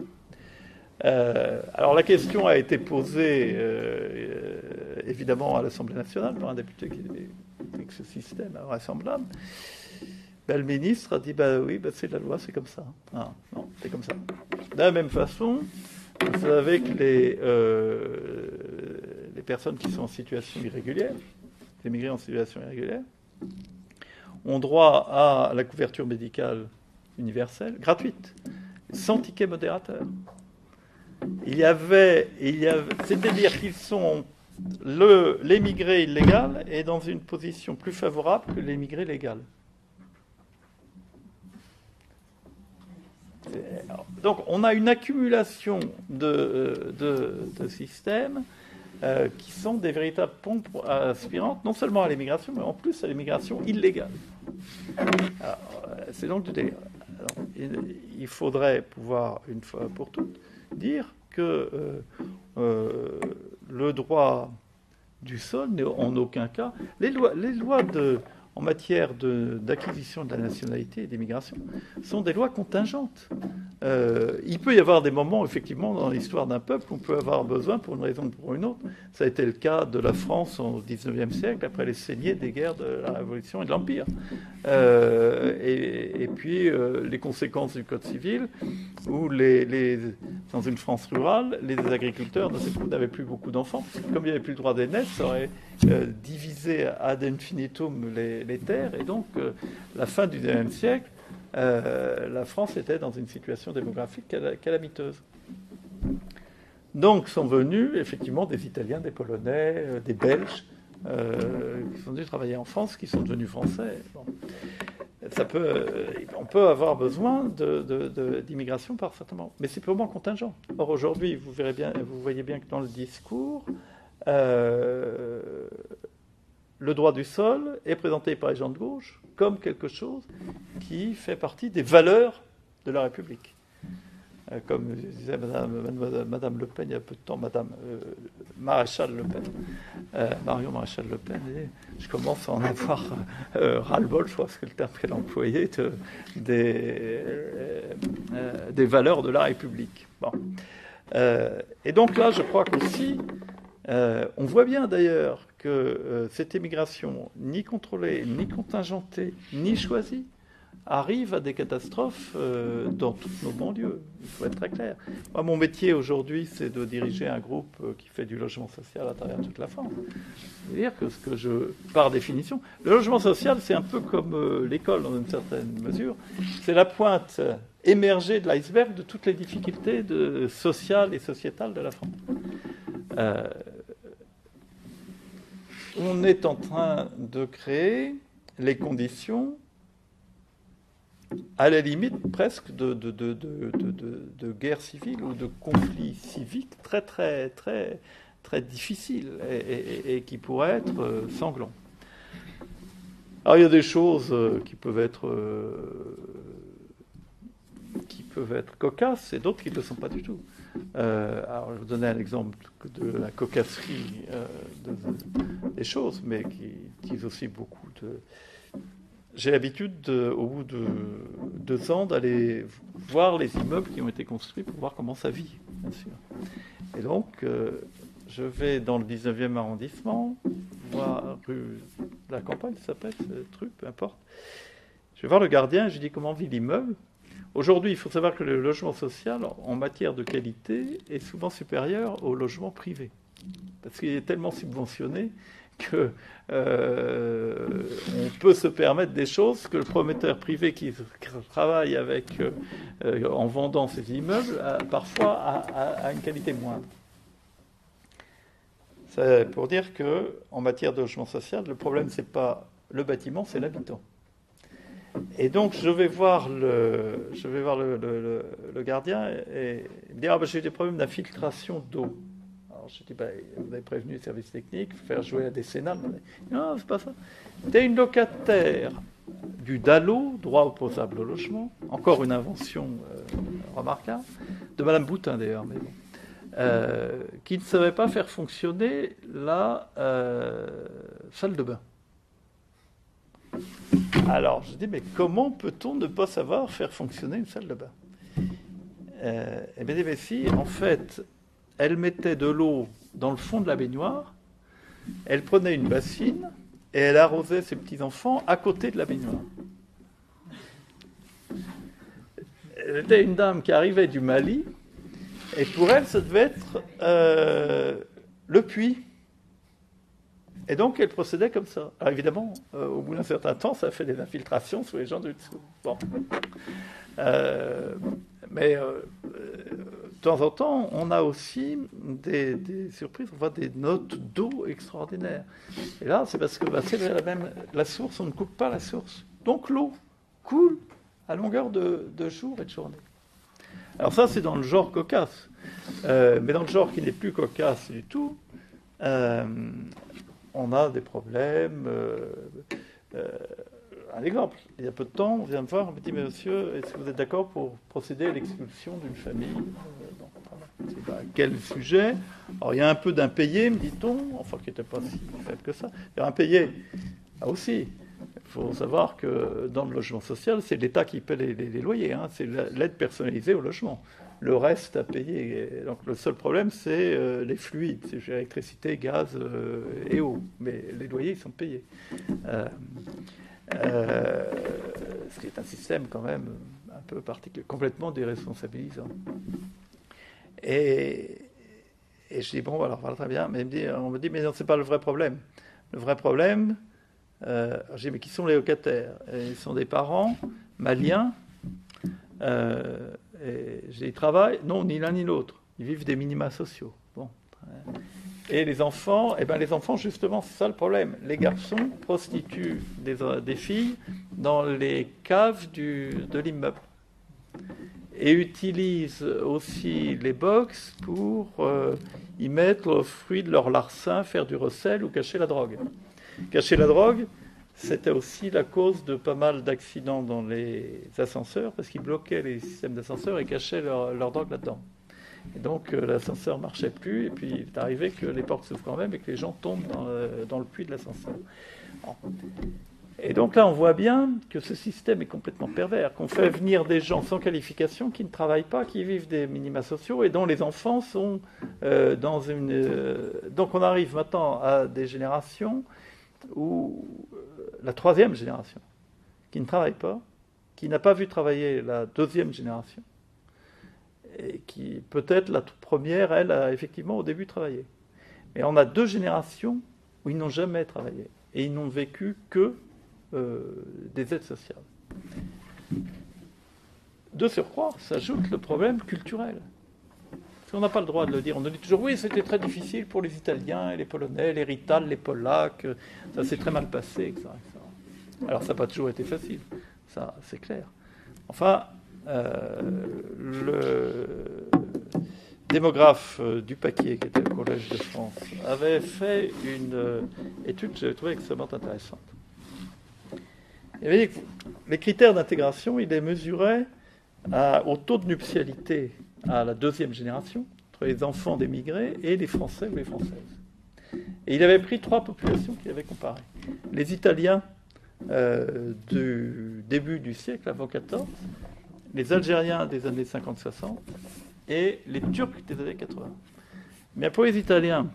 Alors la question a été posée évidemment à l'Assemblée nationale par un député qui dit que ce système est invraisemblable. Le ministre a dit oui, c'est la loi, c'est comme ça. Ah, non, c'est comme ça. De la même façon, vous savez que les personnes qui sont en situation irrégulière, les immigrés en situation irrégulière, ont droit à la couverture médicale universelle, gratuite, sans ticket modérateur. C'est-à-dire qu'ils sont l'émigré illégal est dans une position plus favorable que l'émigré légal. Donc on a une accumulation de systèmes qui sont des véritables pompes aspirantes, non seulement à l'immigration, mais en plus à l'immigration illégale. C'est donc du délire. Alors, il faudrait pouvoir, une fois pour toutes, dire que le droit du sol n'est en aucun cas... Les lois en matière d'acquisition de la nationalité et d'immigration sont des lois contingentes. Il peut y avoir des moments, effectivement, dans l'histoire d'un peuple, où on peut avoir besoin, pour une raison ou pour une autre. Ça a été le cas de la France au XIXe siècle, après les saignées des guerres de la Révolution et de l'Empire. Et puis, les conséquences du Code civil, où dans une France rurale, les agriculteurs n'avaient plus beaucoup d'enfants. Comme il n'y avait plus le droit d'aînesse, ça aurait divisé ad infinitum les terres. Et donc, la fin du XIXe siècle, la France était dans une situation démographique calamiteuse. Donc sont venus effectivement des Italiens, des Polonais, des Belges, qui sont venus travailler en France, qui sont devenus français. Bon. On peut avoir besoin d'immigration par certains moments, mais c'est purement contingent. Or aujourd'hui, vous voyez bien que dans le discours, le droit du sol est présenté par les gens de gauche comme quelque chose qui fait partie des valeurs de la République. Comme disait Madame Le Pen il y a peu de temps, Madame Maréchal Le Pen, Marion Maréchal Le Pen, et je commence à en avoir ras-le-bol, je crois que c'est le terme qu'elle a employé, des valeurs de la République. Bon. Et donc là, je crois qu'aussi, on voit bien d'ailleurs que cette émigration, ni contrôlée, ni contingentée, ni choisie, arrivent à des catastrophes dans toutes nos banlieues. Il faut être très clair. Moi, mon métier aujourd'hui, c'est de diriger un groupe qui fait du logement social à travers toute la France. C'est-à-dire que par définition, le logement social, c'est un peu comme l'école dans une certaine mesure. C'est la pointe émergée de l'iceberg de toutes les difficultés sociales et sociétales de la France. On est en train de créer les conditions, à la limite presque de guerre civile ou de conflit civique très très très très difficiles et qui pourraient être sanglants. Alors il y a des choses qui peuvent être cocasses et d'autres qui ne le sont pas du tout. Alors je vous donnais un exemple de la cocasserie des choses, mais qui utilise aussi beaucoup de... J'ai l'habitude, au bout de 2 ans, d'aller voir les immeubles qui ont été construits pour voir comment ça vit, bien sûr. Et donc, je vais dans le 19e arrondissement, voir rue de la Campagne, ça s'appelle, ce truc, peu importe. Je vais voir le gardien et je lui dis comment vit l'immeuble. Aujourd'hui, il faut savoir que le logement social, en matière de qualité, est souvent supérieur au logement privé. Parce qu'il est tellement subventionné qu'on peut se permettre des choses que le promoteur privé qui travaille en vendant ses immeubles, parfois a une qualité moindre. C'est pour dire qu'en matière de logement social, le problème, ce n'est pas le bâtiment, c'est l'habitant. Et donc, je vais voir le gardien et il me dit « Ah, ben, j'ai des problèmes d'infiltration d'eau. » Alors, je dis, vous avez prévenu le service technique, il faut faire jouer la décennale. Non, c'est pas ça. Tu es une locataire du DALO, droit opposable au logement, encore une invention remarquable, de Madame Boutin d'ailleurs, mais bon, qui ne savait pas faire fonctionner la salle de bain. Alors, je dis, mais comment peut-on ne pas savoir faire fonctionner une salle de bain ? Eh bien, si, en fait, elle mettait de l'eau dans le fond de la baignoire, elle prenait une bassine et elle arrosait ses petits-enfants à côté de la baignoire. Elle était une dame qui arrivait du Mali, et pour elle, ça devait être le puits. Et donc, elle procédait comme ça. Alors évidemment, au bout d'un certain temps, ça fait des infiltrations sous les gens du dessous. Bon. Mais de temps en temps, on a aussi des surprises. On voit des notes d'eau extraordinaires. Et là, c'est parce que c'est la source, on ne coupe pas la source. Donc l'eau coule à longueur de jour et de journée. Alors ça, c'est dans le genre cocasse. Mais dans le genre qui n'est plus cocasse du tout, on a des problèmes. Un exemple, il y a peu de temps, on vient me voir, on me dit, mais monsieur, est-ce que vous êtes d'accord pour procéder à l'expulsion d'une famille quel sujet? Alors il y a un peu d'impayé, me dit-on, enfin qui n'était pas si faible que ça. Il y a un impayé, là aussi. Il faut savoir que dans le logement social, c'est l'État qui paie les loyers, hein, c'est l'aide personnalisée au logement. Le reste à payer. Donc le seul problème, c'est les fluides, c'est l'électricité, gaz et eau. Mais les loyers, ils sont payés. Ce qui est un système quand même un peu particulier, complètement déresponsabilisant. Et je dis, bon, alors voilà, très bien. Mais on me dit, mais non, c'est pas le vrai problème. Le vrai problème, je dis, mais qui sont les locataires? Ils sont des parents maliens. Et ils travaillent? Non, ni l'un ni l'autre. Ils vivent des minima sociaux. Bon. Et les enfants, justement, c'est ça le problème. Les garçons prostituent des filles dans les caves de l'immeuble. Et utilisent aussi les box pour y mettre le fruit de leur larcin, faire du recel ou cacher la drogue. Cacher la drogue, c'était aussi la cause de pas mal d'accidents dans les ascenseurs, parce qu'ils bloquaient les systèmes d'ascenseurs et cachaient leur drogue là-dedans. Et donc l'ascenseur ne marchait plus, et puis il est arrivé que les portes s'ouvrent quand même et que les gens tombent dans le puits de l'ascenseur. Bon. Et donc là, on voit bien que ce système est complètement pervers, qu'on fait venir des gens sans qualification, qui ne travaillent pas, qui vivent des minima sociaux, et dont les enfants sont dans une... Donc on arrive maintenant à des générations où... la troisième génération, qui ne travaille pas, qui n'a pas vu travailler la deuxième génération, et qui, peut-être, la première, elle, a effectivement au début travaillé. Mais on a 2 générations où ils n'ont jamais travaillé, et ils n'ont vécu que des aides sociales. De surcroît, s'ajoute le problème culturel. On n'a pas le droit de le dire. On dit toujours, oui, c'était très difficile pour les Italiens et les Polonais, les Rital, les Polacs, ça s'est très mal passé, etc. Alors, ça n'a pas toujours été facile, ça, c'est clair. Enfin, le démographe Dupaquier, qui était au Collège de France, avait fait une étude que j'avais trouvée extrêmement intéressante. Il avait dit que les critères d'intégration, il les mesurait au taux de nuptialité à la deuxième génération, entre les enfants d'émigrés et les Français ou les Françaises. Et il avait pris 3 populations qu'il avait comparées. Les Italiens du début du siècle, avant 14, les Algériens des années 50-60 et les Turcs des années 80. Mais pour les Italiens,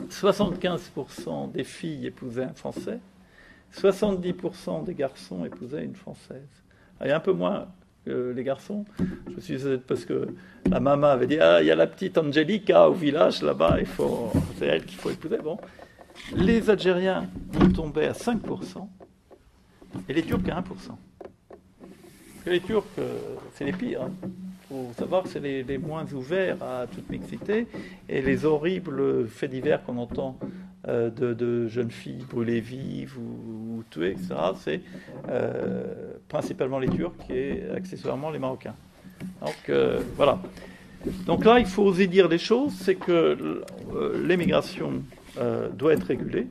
75% des filles épousaient un Français, 70% des garçons épousaient une Française. Alors, il y a un peu moins que les garçons. Je me suis dit, c'est parce que la maman avait dit, ah, il y a la petite Angelica au village là-bas, c'est elle qu'il faut épouser. Bon. Les Algériens ont tombé à 5% et les Turcs à 1%. Parce que les Turcs, c'est les pires. Il faut savoir que c'est les moins ouverts à toute mixité. Et les horribles faits divers qu'on entend de jeunes filles brûlées vives ou tuées, etc., c'est principalement les Turcs et accessoirement les Marocains. Donc, voilà. Donc là, il faut oser dire les choses. C'est que l'émigration doit être régulée,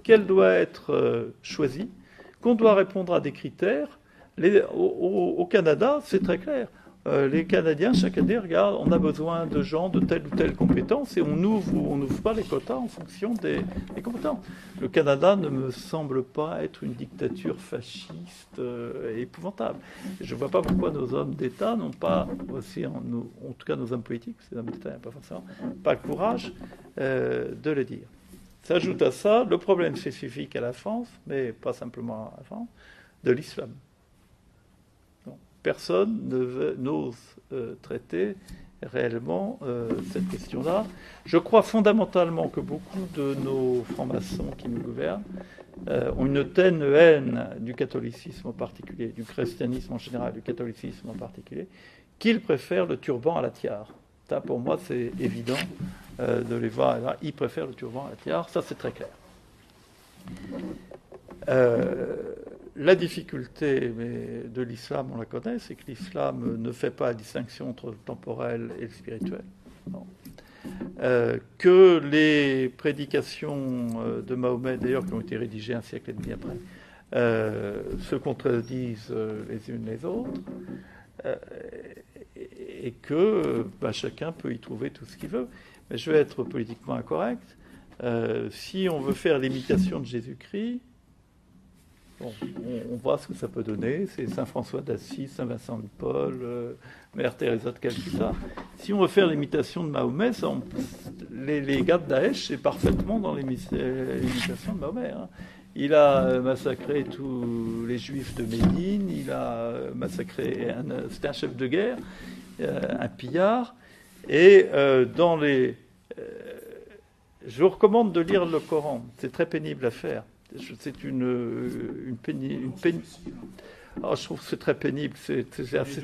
qu'elle doit être choisie, qu'on doit répondre à des critères. Au Canada, c'est très clair. Les Canadiens, chaque année, regardent, on a besoin de gens de telle ou telle compétence et on ouvre ou on n'ouvre pas les quotas en fonction des compétences. Le Canada ne me semble pas être une dictature fasciste épouvantable. Je ne vois pas pourquoi nos hommes d'État n'ont pas aussi, en tout cas nos hommes politiques, ces hommes d'État n'ont pas forcément, pas le courage de le dire. S'ajoute à ça le problème spécifique à la France, mais pas simplement à la France, de l'islam. Personne n'ose traiter réellement cette question-là. Je crois fondamentalement que beaucoup de nos francs-maçons qui nous gouvernent ont une telle haine du catholicisme en particulier, du christianisme en général, du catholicisme en particulier, qu'ils préfèrent le turban à la tiare. Ça, pour moi, c'est évident de les voir. Là, ils préfèrent le turban à la tiare, ça c'est très clair. La difficulté de l'islam, on la connaît, c'est que l'islam ne fait pas la distinction entre le temporel et le spirituel. Non. Que les prédications de Mahomet, d'ailleurs, qui ont été rédigées un siècle et demi après, se contredisent les unes les autres, et que chacun peut y trouver tout ce qu'il veut. Mais je vais être politiquement incorrect. Si on veut faire l'imitation de Jésus-Christ, bon, on voit ce que ça peut donner. C'est Saint François d'Assise, Saint Vincent de Paul, Mère Teresa de Calcutta. Si on veut faire l'imitation de Mahomet, les gars de Daesh, c'est parfaitement dans l'imitation de Mahomet. Hein. Il a massacré tous les juifs de Médine, il a massacré, c'était un chef de guerre, un pillard. Et je vous recommande de lire le Coran, c'est très pénible à faire. C'est une pénible. Oh, je trouve que c'est très pénible. C'est assez.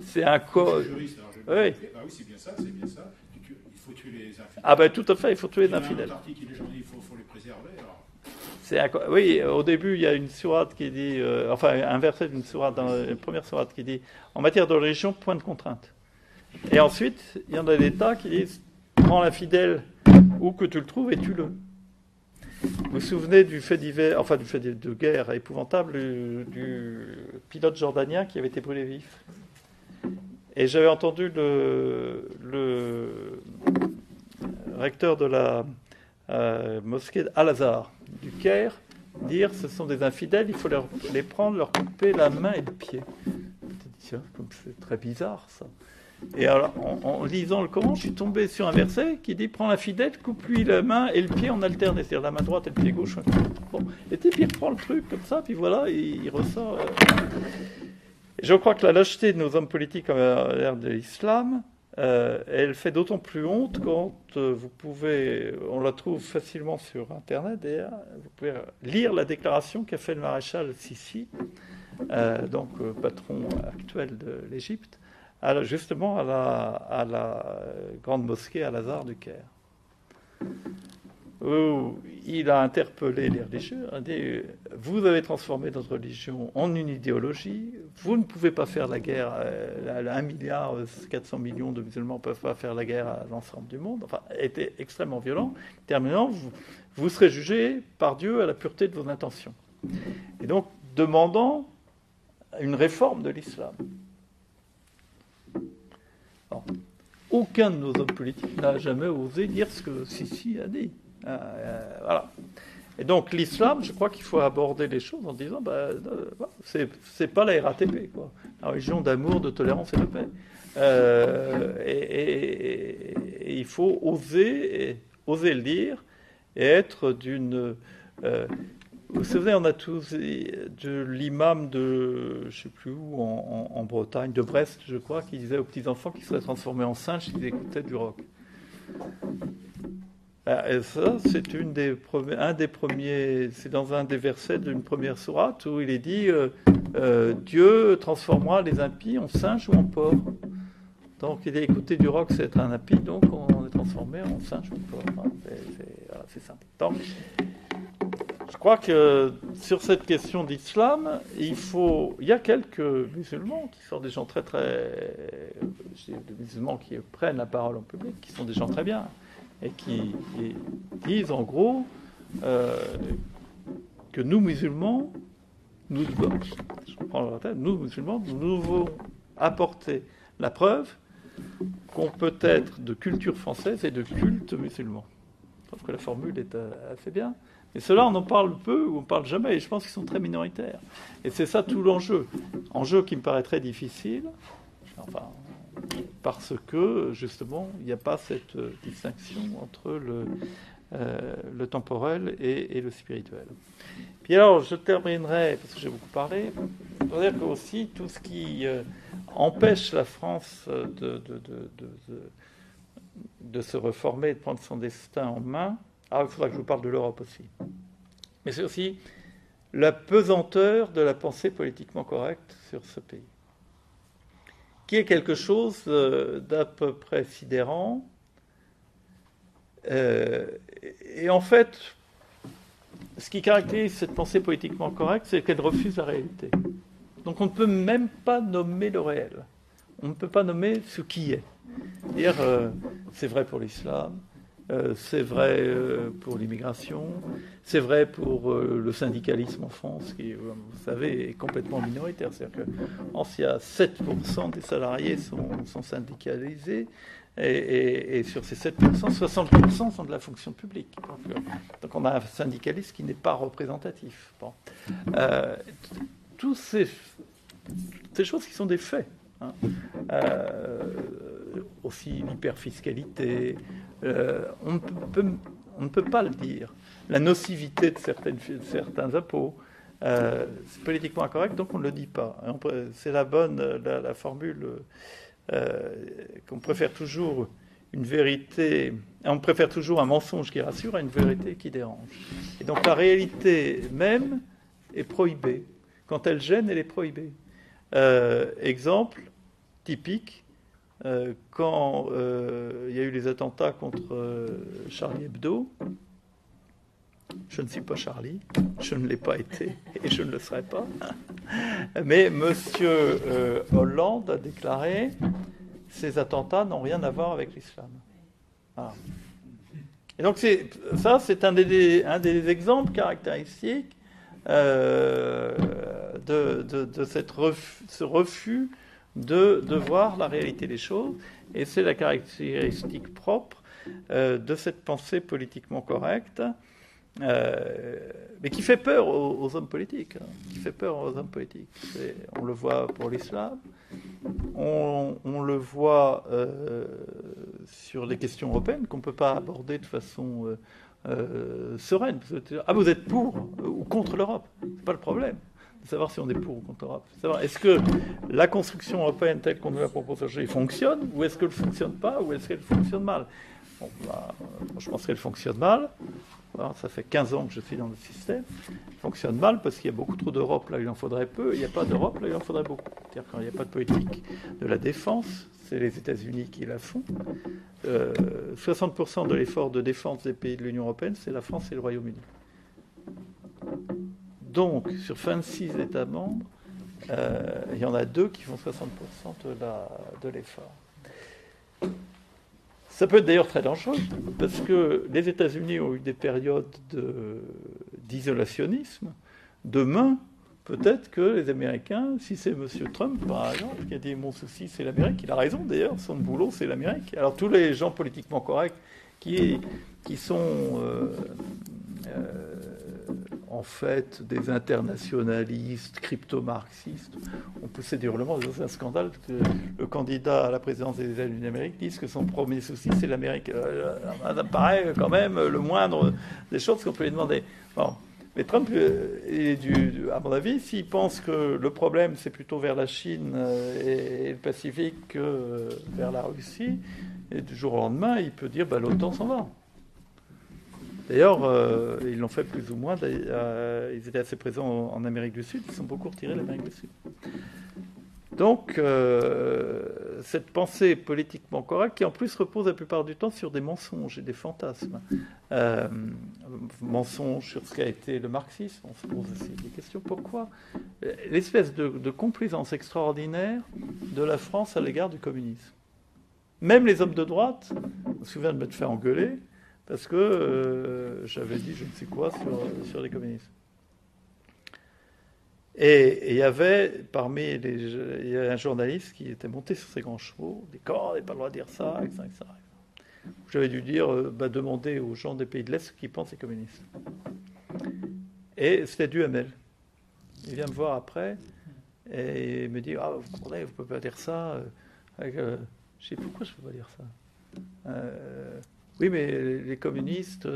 C'est un code. Oui. Ah oui, c'est bien ça, c'est bien ça. Il faut tuer les infidèles. Ah ben tout à fait, il faut tuer les infidèles. Il faut les préserver. Oui, au début, il y a une sourate qui dit, un verset d'une sourate, dans la première sourate qui dit, en matière de religion, point de contrainte. Et ensuite, il y en a des tas qui disent, prends l'infidèle où que tu le trouves et tue-le. Vous vous souvenez du fait divers, du fait de guerre épouvantable du pilote jordanien qui avait été brûlé vif. Et j'avais entendu le recteur de la mosquée Al-Azhar du Caire dire ce sont des infidèles, il faut les prendre, leur couper la main et le pied. Tiens, c'est très bizarre ça. Et alors, en lisant le Coran, je suis tombé sur un verset qui dit « Prends la fidèle, coupe-lui la main et le pied en alterné », c'est-à-dire la main droite et le pied gauche. Bon, et puis il reprend le truc comme ça, puis voilà, il ressort. Et je crois que la lâcheté de nos hommes politiques à l'ère de l'islam, elle fait d'autant plus honte quand on la trouve facilement sur Internet, d'ailleurs, vous pouvez lire la déclaration qu'a fait le maréchal Sissi, donc patron actuel de l'Égypte, justement à la grande mosquée Al-Azhar du Caire, où il a interpellé les religieux, a dit « Vous avez transformé notre religion en une idéologie, vous ne pouvez pas faire la guerre, 1,4 milliard de musulmans ne peuvent pas faire la guerre à l'ensemble du monde. » Enfin, était extrêmement violent. Terminant, vous serez jugé par Dieu à la pureté de vos intentions. Et donc, demandant une réforme de l'islam. Alors, aucun de nos hommes politiques n'a jamais osé dire ce que Sissi a dit. Voilà. Et donc l'islam, je crois qu'il faut aborder les choses en disant c'est pas la RATP, quoi. La religion d'amour, de tolérance et de paix. Et il faut oser le dire et être d'une... vous savez, on a tous de l'imam de, je sais plus où, en Bretagne, de Brest, je crois, qui disait aux petits-enfants qu'ils seraient transformés en singes s'ils écoutaient du rock. Et ça, c'est un des premiers, c'est dans un des versets d'une première sourate où il est dit Dieu transformera les impies en singes ou en porcs. Donc, il est écouter du rock, c'est être un impie, donc on est transformé en singe ou en porc. Voilà, c'est simple. Donc, je crois que sur cette question d'islam, il y a quelques musulmans qui sont des gens des musulmans qui prennent la parole en public, qui sont des gens très bien. Et qui disent en gros que nous musulmans, nous musulmans, nous devons apporter la preuve qu'on peut être de culture française et de culte musulman. Je trouve que la formule est assez bien. Et cela, on en parle peu ou on ne parle jamais, et je pense qu'ils sont très minoritaires. Et c'est ça tout l'enjeu. Enjeu qui me paraît très difficile. Enfin, parce que, justement, il n'y a pas cette distinction entre le temporel et le spirituel. Puis alors, je terminerai, parce que j'ai beaucoup parlé, pour dire que aussi tout ce qui empêche la France de se reformer, de prendre son destin en main, il faudra que je vous parle de l'Europe aussi. Mais c'est aussi la pesanteur de la pensée politiquement correcte sur ce pays, qui est quelque chose d'à peu près sidérant. Et en fait, ce qui caractérise cette pensée politiquement correcte, c'est qu'elle refuse la réalité. Donc on ne peut même pas nommer le réel. On ne peut pas nommer ce qui est. Dire c'est vrai pour l'islam, c'est vrai pour l'immigration, c'est vrai pour le syndicalisme en France, qui, vous savez, est complètement minoritaire. C'est-à-dire qu'en France, il y a 7% des salariés sont syndicalisés, et sur ces 7%, 60% sont de la fonction publique. Donc on a un syndicalisme qui n'est pas représentatif. Bon. Toutes ces choses qui sont des faits. Hein. Aussi l'hyperfiscalité, on ne peut pas le dire. La nocivité de certains impôts, c'est politiquement incorrect, donc on ne le dit pas. C'est la formule qu'on préfère toujours une vérité, on préfère toujours un mensonge qui rassure à une vérité qui dérange. Et donc la réalité même est prohibée. Quand elle gêne, elle est prohibée. Exemple typique, quand il y a eu les attentats contre Charlie Hebdo, je ne suis pas Charlie, je ne l'ai pas été et je ne le serai pas, mais M. Hollande a déclaré « Ces attentats n'ont rien à voir avec l'islam ». Voilà. Et donc c'est un des exemples caractéristiques de ce refus de voir la réalité des choses, et c'est la caractéristique propre de cette pensée politiquement correcte, mais qui fait peur aux hommes politiques. On le voit pour l'islam, on le voit sur les questions européennes qu'on ne peut pas aborder de façon sereine. Ah, vous êtes pour ou contre l'Europe? C'est pas le problème de savoir si on est pour ou contre l'Europe. Savoir est-ce que la construction européenne telle qu'on nous la propose aujourd'hui fonctionne, ou est-ce qu'elle ne fonctionne pas, ou est-ce qu'elle fonctionne mal? Bon, bah, je pense qu'elle fonctionne mal. Alors, ça fait 15 ans que je suis dans le système. Elle fonctionne mal parce qu'il y a beaucoup trop d'Europe là où il en faudrait peu, et il n'y a pas d'Europe là où il en faudrait beaucoup. C'est-à-dire quand il n'y a pas de politique de la défense, c'est les États-Unis qui la font. 60% de l'effort de défense des pays de l'Union européenne, c'est la France et le Royaume-Uni. Donc, sur 26 États membres, il y en a 2 qui font 60% de l'effort. Ça peut être d'ailleurs très dangereux, parce que les États-Unis ont eu des périodes d'isolationnisme. Demain, peut-être que les Américains, si c'est M. Trump, par exemple, qui a dit « mon souci, c'est l'Amérique », il a raison d'ailleurs, son boulot, c'est l'Amérique. Alors tous les gens politiquement corrects qui sont en fait des internationalistes, crypto-marxistes, ont poussé du hurlement. C'est un scandale que le candidat à la présidence des États-Unis d'Amérique dise que son premier souci, c'est l'Amérique. Ça paraît quand même le moindre des choses qu'on peut lui demander. Bon. Mais Trump, à mon avis, s'il pense que le problème, c'est plutôt vers la Chine et le Pacifique que vers la Russie, et du jour au lendemain, il peut dire l'OTAN s'en va. D'ailleurs, ils l'ont fait plus ou moins. Ils étaient assez présents en Amérique du Sud. Ils sont beaucoup retirés de l'Amérique du Sud. Donc, cette pensée politiquement correcte, qui en plus repose la plupart du temps sur des mensonges et des fantasmes. Mensonges sur ce qu'a été le marxisme. On se pose aussi des questions. Pourquoi l'espèce de complaisance extraordinaire de la France à l'égard du communisme? Même les hommes de droite, je me souviens de m'être fait engueuler, parce que j'avais dit je ne sais quoi sur les communistes. Et il y avait il y avait un journaliste qui était monté sur ses grands chevaux, dit qu'on n'a pas le droit de dire ça, etc. J'avais dû dire demandez aux gens des pays de l'Est ce qu'ils pensent des communistes. Et c'était Duhamel. Il vient me voir après et il me dit vous comprenez, vous ne pouvez pas dire ça. Je dis pourquoi je ne peux pas dire ça? Oui, mais les communistes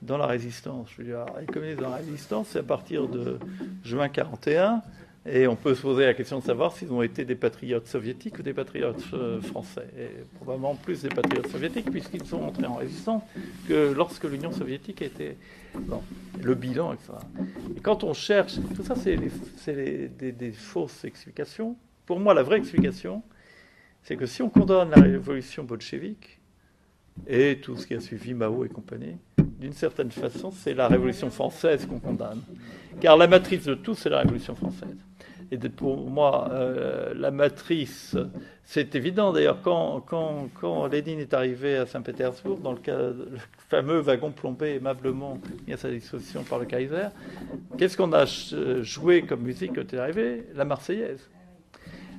dans la résistance. Je veux dire, les communistes dans la résistance, c'est à partir de juin 1941, et on peut se poser la question de savoir s'ils ont été des patriotes soviétiques ou des patriotes français. Et probablement plus des patriotes soviétiques, puisqu'ils sont entrés en résistance que lorsque l'Union soviétique a été... Bon, le bilan, etc. Et quand on cherche... Tout ça, c'est des fausses explications. Pour moi, la vraie explication, c'est que si on condamne la révolution bolchevique, et tout ce qui a suivi Mao et compagnie, d'une certaine façon, c'est la Révolution française qu'on condamne. Car la matrice de tout, c'est la Révolution française. Et pour moi, la matrice, c'est évident. D'ailleurs, quand Lénine est arrivé à Saint-Pétersbourg, dans le fameux wagon plombé aimablement mis à sa disposition par le Kaiser, qu'est-ce qu'on a joué comme musique quand il est arrivé? La Marseillaise.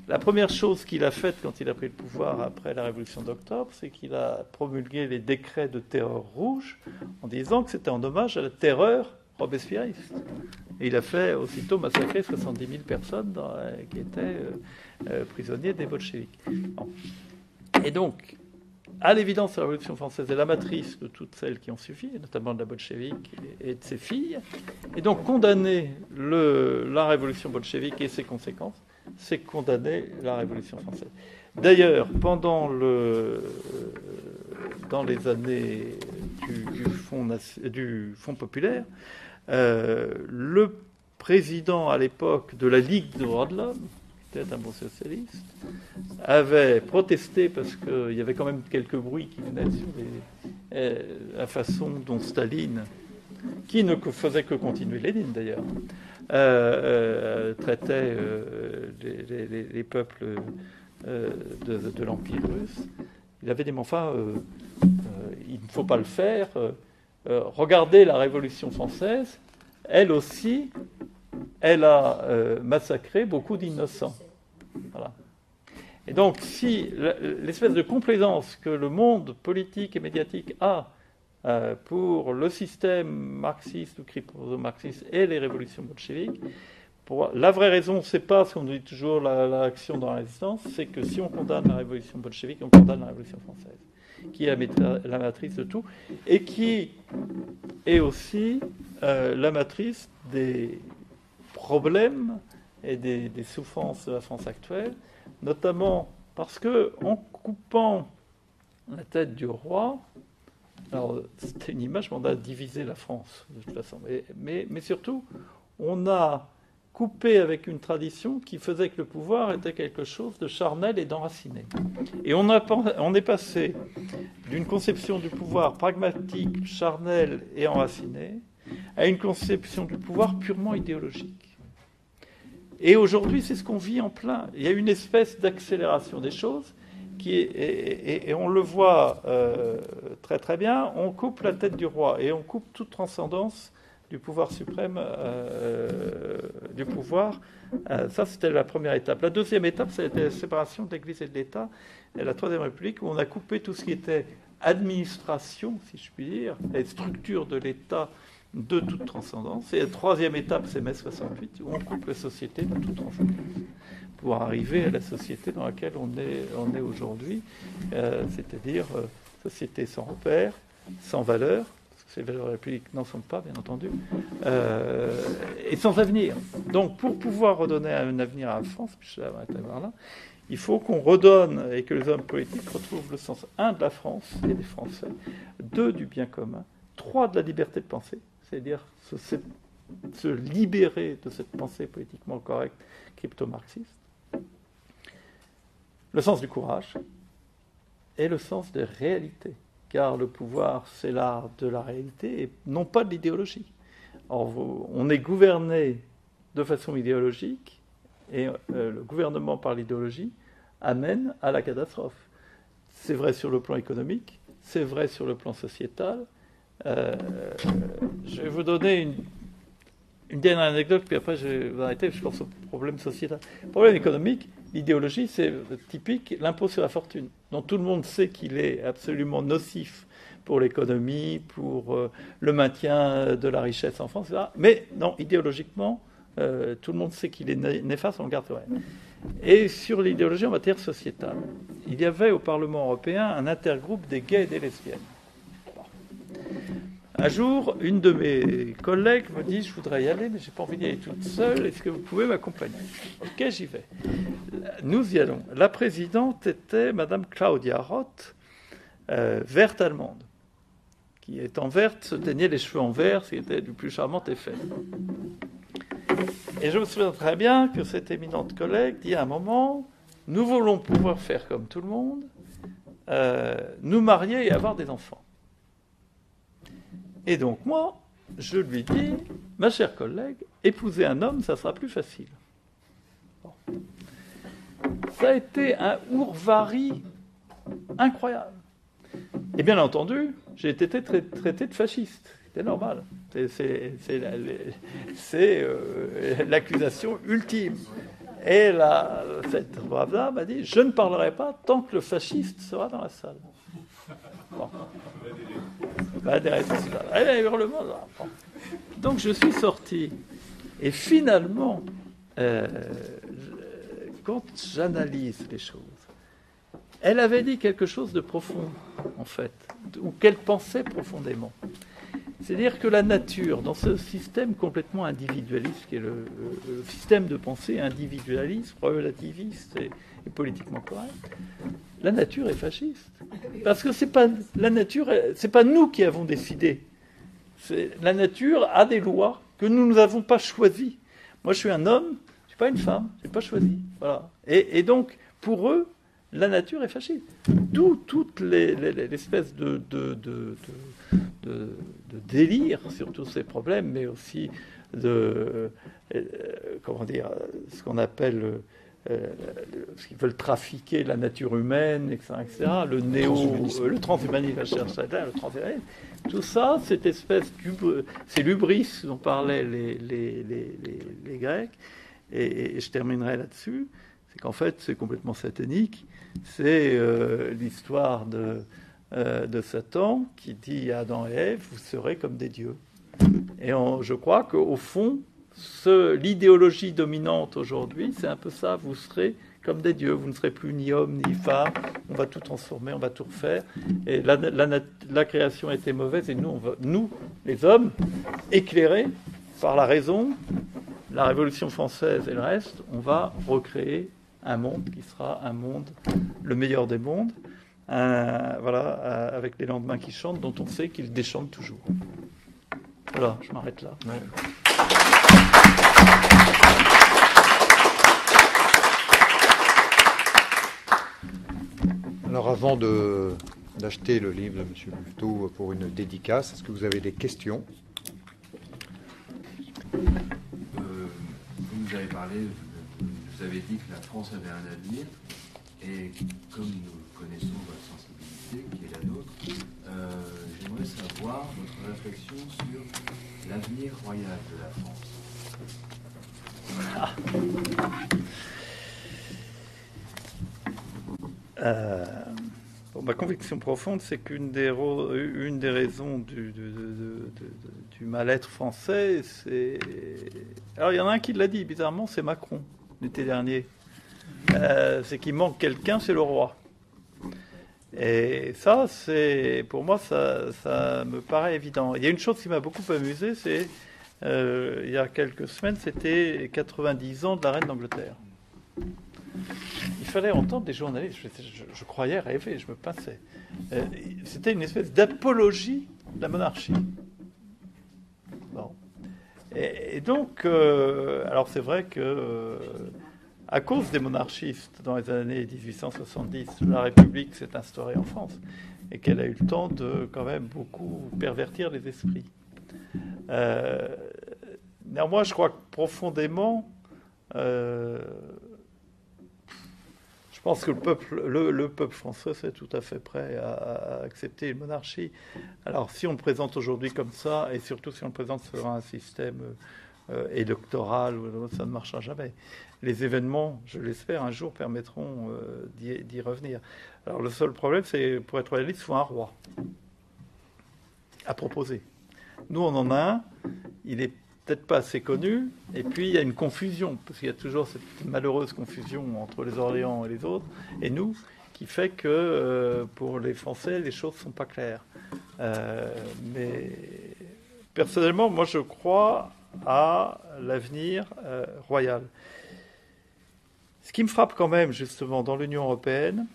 La première chose qu'il a faite quand il a pris le pouvoir après la Révolution d'octobre, c'est qu'il a promulgué les décrets de terreur rouge en disant que c'était en hommage à la terreur robespierriste. Et il a fait aussitôt massacrer 70 000 personnes qui étaient prisonniers des bolcheviks. Bon. Et donc, à l'évidence, la Révolution française est la matrice de toutes celles qui ont suffi, notamment de la bolchevique et de ses filles. Et donc, condamner la Révolution bolchevique et ses conséquences, c'est condamner la Révolution française. D'ailleurs, dans les années du Fonds populaire, le président à l'époque de la Ligue des droits de l'homme, qui était un bon socialiste, avait protesté parce qu'il y avait quand même quelques bruits qui venaient sur la façon dont Staline, qui ne faisait que continuer Lénine d'ailleurs, traitait les peuples de l'Empire russe. Il avait dit, mais enfin, il ne faut pas le faire. Regardez la Révolution française, elle aussi, elle a massacré beaucoup d'innocents. Voilà. Et donc, si l'espèce de complaisance que le monde politique et médiatique a pour le système marxiste ou crypto-marxiste et les révolutions bolcheviques La vraie raison, c'est pas ce qu'on dit toujours l'action dans la résistance, c'est que si on condamne la révolution bolchevique, on condamne la révolution française, qui est la matrice de tout, et qui est aussi la matrice des problèmes et des souffrances de la France actuelle, notamment parce que en coupant la tête du roi, alors c'était une image, mais on a divisé la France de toute façon, mais surtout on a coupé avec une tradition qui faisait que le pouvoir était quelque chose de charnel et d'enraciné. Et on est passé d'une conception du pouvoir pragmatique, charnel et enraciné à une conception du pouvoir purement idéologique. Et aujourd'hui, c'est ce qu'on vit en plein. Il y a une espèce d'accélération des choses et on le voit très très bien. On coupe la tête du roi et on coupe toute transcendance du pouvoir suprême, du pouvoir. Ça, c'était la première étape. La deuxième étape, c'était la séparation de l'Église et de l'État. Et la Troisième République, où on a coupé tout ce qui était administration, si je puis dire, les structures de l'État de toute transcendance. Et la troisième étape, c'est mai 68, où on coupe la société de toute transcendance, pour arriver à la société dans laquelle on est aujourd'hui, c'est-à-dire société sans repères, sans valeurs. Ces valeurs de la République n'en sont pas, bien entendu, et sans avenir. Donc, pour pouvoir redonner un avenir à la France, puis je vais arrêter là, il faut qu'on redonne et que les hommes politiques retrouvent le sens, 1, de la France et des Français, 2, du bien commun, 3, de la liberté de penser, c'est-à-dire se libérer de cette pensée politiquement correcte crypto-marxiste, le sens du courage et le sens des réalités. Car le pouvoir, c'est l'art de la réalité et non pas de l'idéologie. Or, on est gouverné de façon idéologique et le gouvernement par l'idéologie amène à la catastrophe. C'est vrai sur le plan économique, c'est vrai sur le plan sociétal. Je vais vous donner une dernière anecdote, puis après je vais arrêter, je pense au problème sociétal. Le problème économique, l'idéologie, c'est typique, l'impôt sur la fortune, dont tout le monde sait qu'il est absolument nocif pour l'économie, pour le maintien de la richesse en France, etc. Mais non, idéologiquement, tout le monde sait qu'il est néfaste, on le garde vrai. Et sur l'idéologie en matière sociétale, il y avait au Parlement européen un intergroupe des gays et des lesbiennes. Un jour, une de mes collègues me dit « Je voudrais y aller, mais je n'ai pas envie d'y aller toute seule. Est-ce que vous pouvez m'accompagner ?» Ok, j'y vais. Nous y allons. La présidente était Madame Claudia Roth, verte allemande, qui étant verte se teignait les cheveux en vert, ce qui était du plus charmant effet. Et je me souviens très bien que cette éminente collègue dit à un moment « Nous voulons pouvoir faire comme tout le monde, nous marier et avoir des enfants. » Et donc moi, je lui dis, ma chère collègue, épouser un homme, ça sera plus facile. Bon. Ça a été un ourvari incroyable. Et bien entendu, j'ai été traité de fasciste. C'était normal. C'est l'accusation ultime. Et cette brave dame m'a dit, je ne parlerai pas tant que le fasciste sera dans la salle. Bon. Elle a hurlement. Donc je suis sorti. Et finalement, quand j'analyse les choses, elle avait dit quelque chose de profond, en fait, ou qu'elle pensait profondément. C'est-à-dire que la nature, dans ce système complètement individualiste, qui est le système de pensée individualiste, relativiste et politiquement correct, la nature est fasciste. Parce que c'est pas la nature, c'est pas nous qui avons décidé. La nature a des lois que nous n'avons pas choisies. Moi, je suis un homme, je suis pas une femme, je n'ai pas choisi. Voilà. Et donc, pour eux, la nature est fasciste. D'où toute l'espèce de délire sur tous ces problèmes, mais aussi de ce qu'on appelle ce qu'ils veulent trafiquer la nature humaine, etc. Le transhumanisme, le transhumanisme. Tout ça, cette espèce c'est l'hubris dont parlaient les Grecs, et je terminerai là-dessus, c'est qu'en fait, c'est complètement satanique. C'est l'histoire de Satan qui dit à Adam et Ève, vous serez comme des dieux. Et je crois qu'au fond, l'idéologie dominante aujourd'hui, c'est un peu ça. Vous serez comme des dieux. Vous ne serez plus ni homme ni femme. On va tout transformer, on va tout refaire. Et la création était mauvaise. Et nous, les hommes, éclairés par la raison, la Révolution française et le reste, on va recréer un monde qui sera un monde, le meilleur des mondes, avec les lendemains qui chantent, dont on sait qu'ils déchantent toujours. Voilà, je m'arrête là. Ouais. Alors avant d'acheter le livre de M. Louveteau pour une dédicace, est-ce que vous avez des questions? Vous nous avez parlé, vous avez dit que la France avait un avenir, et comme nous connaissons votre sensibilité, qui est la nôtre, j'aimerais savoir votre réflexion sur l'avenir royal de la France. Ma conviction profonde, c'est qu'une des raisons du mal-être français, c'est... Alors, il y en a un qui l'a dit, bizarrement, c'est Macron, l'été dernier. C'est qu'il manque quelqu'un, c'est le roi. Et ça, pour moi, ça me paraît évident. Il y a une chose qui m'a beaucoup amusé, c'est, il y a quelques semaines, c'était les 90 ans de la reine d'Angleterre. Il fallait entendre des journalistes, je croyais rêver, je me pinçais. C'était une espèce d'apologie de la monarchie. Bon. Et donc, alors c'est vrai que, à cause des monarchistes, dans les années 1870, la République s'est instaurée en France et qu'elle a eu le temps de, quand même, beaucoup pervertir les esprits. Néanmoins, je crois que profondément, je pense que le peuple français est tout à fait prêt à accepter une monarchie. Alors, si on le présente aujourd'hui comme ça, et surtout si on le présente sur un système électoral, ça ne marchera jamais. Les événements, je l'espère, un jour permettront d'y revenir. Alors, le seul problème, c'est, pour être réaliste, il faut un roi à proposer. Nous, on en a un. Il est peut-être pas assez connu, et puis il y a une confusion, parce qu'il y a toujours cette malheureuse confusion entre les Orléans et les autres, et nous, qui fait que pour les Français, les choses ne sont pas claires. Mais personnellement, moi je crois à l'avenir royal. Ce qui me frappe quand même, justement, dans l'Union européenne,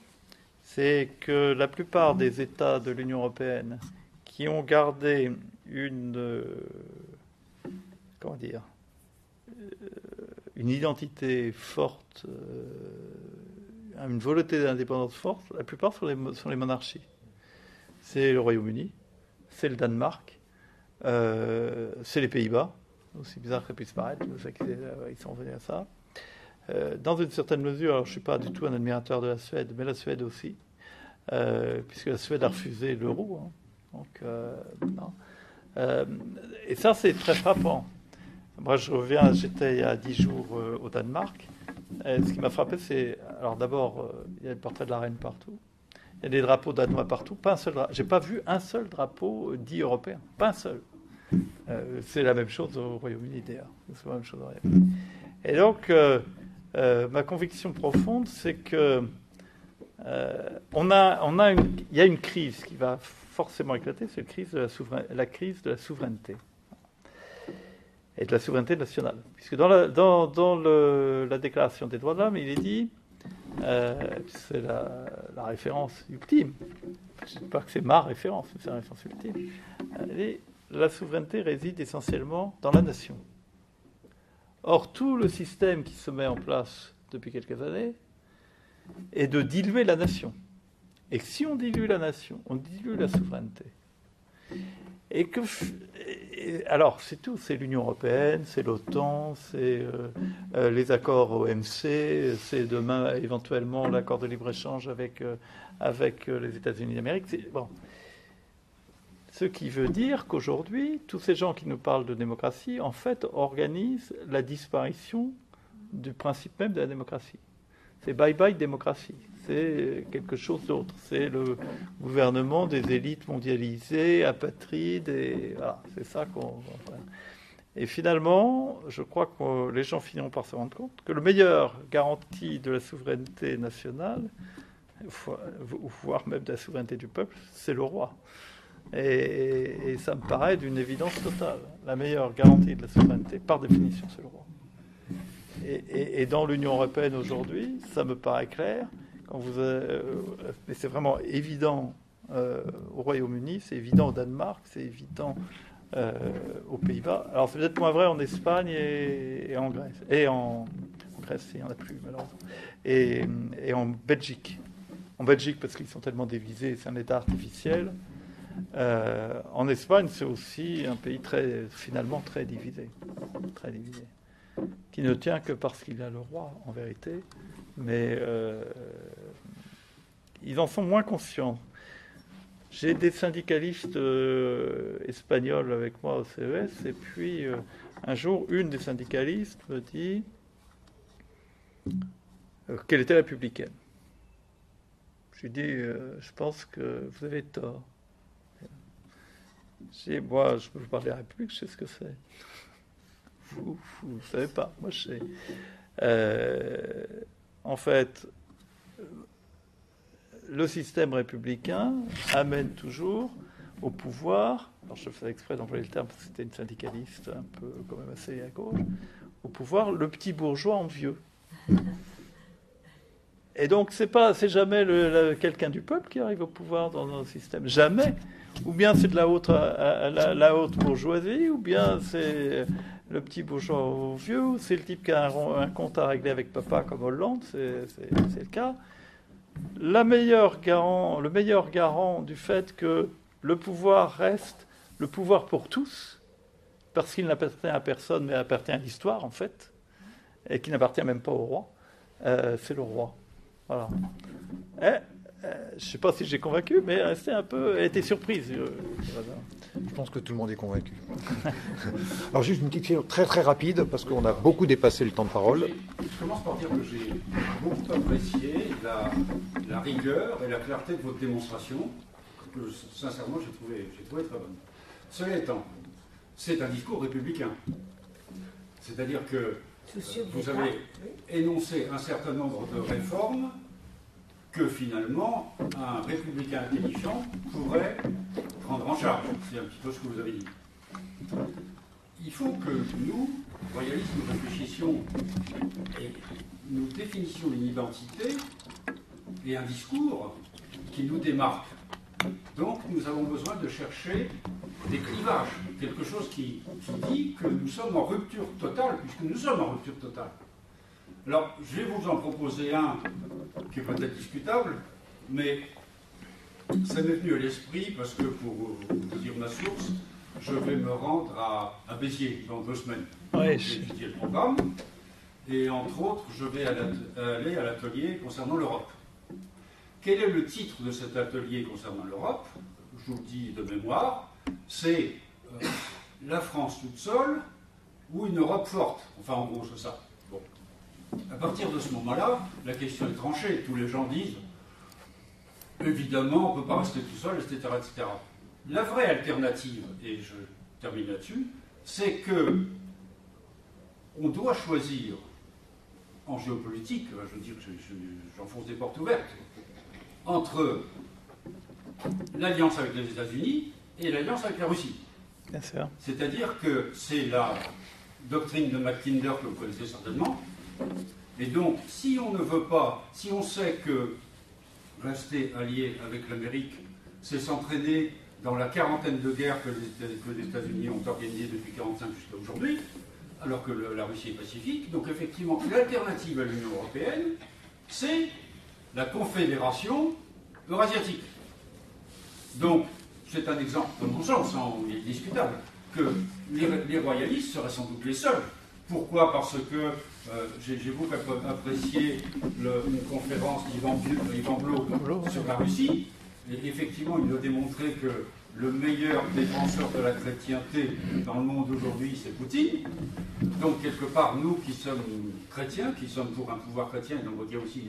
c'est que la plupart des États de l'Union européenne qui ont gardé une identité forte, une volonté d'indépendance forte, la plupart sont les monarchies. C'est le Royaume-Uni, c'est le Danemark, c'est les Pays-Bas, aussi bizarre que ça puisse paraître, ils sont venus à ça. Dans une certaine mesure, alors je ne suis pas du tout un admirateur de la Suède, mais la Suède aussi, puisque la Suède a refusé l'euro. Hein, donc, non. Et ça, c'est très frappant. Moi, j'étais il y a 10 jours au Danemark. Ce qui m'a frappé, c'est... Alors d'abord, il y a le portrait de la reine partout. Il y a des drapeaux danois partout. Pas un seul drapeau. J'ai pas vu un seul drapeau dit européen. Pas un seul. C'est la même chose au Royaume-Uni, d'ailleurs. C'est la même chose au Royaume-Uni. Et donc, ma conviction profonde, c'est que il y a une crise qui va forcément éclater, c'est la crise de la souveraineté. Et de la souveraineté nationale. Puisque dans la Déclaration des droits de l'homme, il est dit, c'est la référence ultime, je ne dis pas que c'est ma référence, mais c'est la référence ultime, la souveraineté réside essentiellement dans la nation. Or, tout le système qui se met en place depuis quelques années est de diluer la nation. Et si on dilue la nation, on dilue la souveraineté. Alors, c'est tout. C'est l'Union européenne, c'est l'OTAN, c'est les accords OMC, c'est demain éventuellement l'accord de libre-échange avec les États-Unis d'Amérique. Bon. Ce qui veut dire qu'aujourd'hui, tous ces gens qui nous parlent de démocratie, en fait, organisent la disparition du principe même de la démocratie. C'est bye-bye démocratie. C'est quelque chose d'autre. C'est le gouvernement des élites mondialisées, apatrides, et voilà, c'est ça qu'on... Et finalement, je crois que les gens finiront par se rendre compte que le meilleur garantie de la souveraineté nationale, voire même de la souveraineté du peuple, c'est le roi. Et ça me paraît d'une évidence totale. La meilleure garantie de la souveraineté, par définition, c'est le roi. Et dans l'Union européenne aujourd'hui, ça me paraît clair. Mais c'est vraiment évident au Royaume-Uni, c'est évident au Danemark, c'est évident aux Pays-Bas. Alors c'est peut-être moins vrai en Espagne et en Grèce. Et en Grèce, il n'y en a plus, malheureusement. Et en Belgique. En Belgique, parce qu'ils sont tellement divisés, c'est un État artificiel. En Espagne, c'est aussi un pays finalement très divisé, qui ne tient que parce qu'il a le roi, en vérité, mais ils en sont moins conscients. J'ai des syndicalistes espagnols avec moi au CES, et puis un jour, une des syndicalistes me dit qu'elle était républicaine. Je lui dis, je pense que vous avez tort. Je dis, moi, je peux vous parler de la République, je sais ce que c'est. Vous ne savez pas, moi je sais. En fait, le système républicain amène toujours au pouvoir, alors je fais exprès d'employer le terme parce que c'était une syndicaliste un peu quand même assez à gauche, au pouvoir le petit bourgeois envieux. Et donc c'est jamais quelqu'un du peuple qui arrive au pouvoir dans un système, jamais. Ou bien c'est de la haute bourgeoisie, ou bien c'est le petit bourgeois envieux, ou c'est le type qui a un compte à régler avec papa comme Hollande, c'est le cas. Le meilleur garant du fait que le pouvoir reste le pouvoir pour tous, parce qu'il n'appartient à personne, mais appartient à l'histoire, en fait, et qui n'appartient même pas au roi, c'est le roi. Voilà. Je ne sais pas si j'ai convaincu, mais restez un peu... Elle était surprise. Je pense que tout le monde est convaincu. Alors juste une petite question très très rapide, parce qu'on a beaucoup dépassé le temps de parole. Je commence par dire que j'ai beaucoup apprécié la rigueur et la clarté de votre démonstration, que sincèrement j'ai trouvé très bonne. Cela étant, c'est un discours républicain. C'est-à-dire que vous avez énoncé un certain nombre de réformes que finalement un républicain intelligent pourrait prendre en charge. C'est un petit peu ce que vous avez dit. Il faut que nous, royalistes, nous réfléchissions et nous définissions une identité et un discours qui nous démarque. Donc nous avons besoin de chercher des clivages, quelque chose qui dit que nous sommes en rupture totale, puisque nous sommes en rupture totale. Alors, je vais vous en proposer un qui est peut-être discutable, mais ça m'est venu à l'esprit parce que, pour vous dire ma source, je vais me rendre à Béziers dans 2 semaines. Ouais, j'ai étudié le programme, et entre autres, je vais aller à l'atelier concernant l'Europe. Quel est le titre de cet atelier concernant l'Europe? Je vous le dis de mémoire, c'est la France toute seule ou une Europe forte. Enfin, en gros, c'est ça. Bon. À partir de ce moment-là, la question est tranchée. Tous les gens disent, évidemment, on ne peut pas rester tout seul, etc., etc. La vraie alternative, et je termine là-dessus, c'est que on doit choisir, en géopolitique, je veux dire, j'enfonce des portes ouvertes, entre l'alliance avec les États-Unis et l'alliance avec la Russie. Bien sûr. C'est-à-dire que c'est la doctrine de Mackinder que vous connaissez certainement. Et donc, si on ne veut pas, si on sait que rester allié avec l'Amérique, c'est s'entraîner dans la quarantaine de guerres que les États-Unis ont organisées depuis 1945 jusqu'à aujourd'hui, alors que la Russie est pacifique, donc effectivement, l'alternative à l'Union européenne, c'est la confédération eurasiatique. Donc, c'est un exemple, dans mon sens, il est discutable, que les royalistes seraient sans doute les seuls. Pourquoi? Parce que j'ai beaucoup apprécié une conférence d'Yvan Blot sur la Russie, et effectivement, il a démontré que le meilleur défenseur de la chrétienté dans le monde aujourd'hui, c'est Poutine. Donc, quelque part, nous qui sommes chrétiens, qui sommes pour un pouvoir chrétien, donc il y a aussi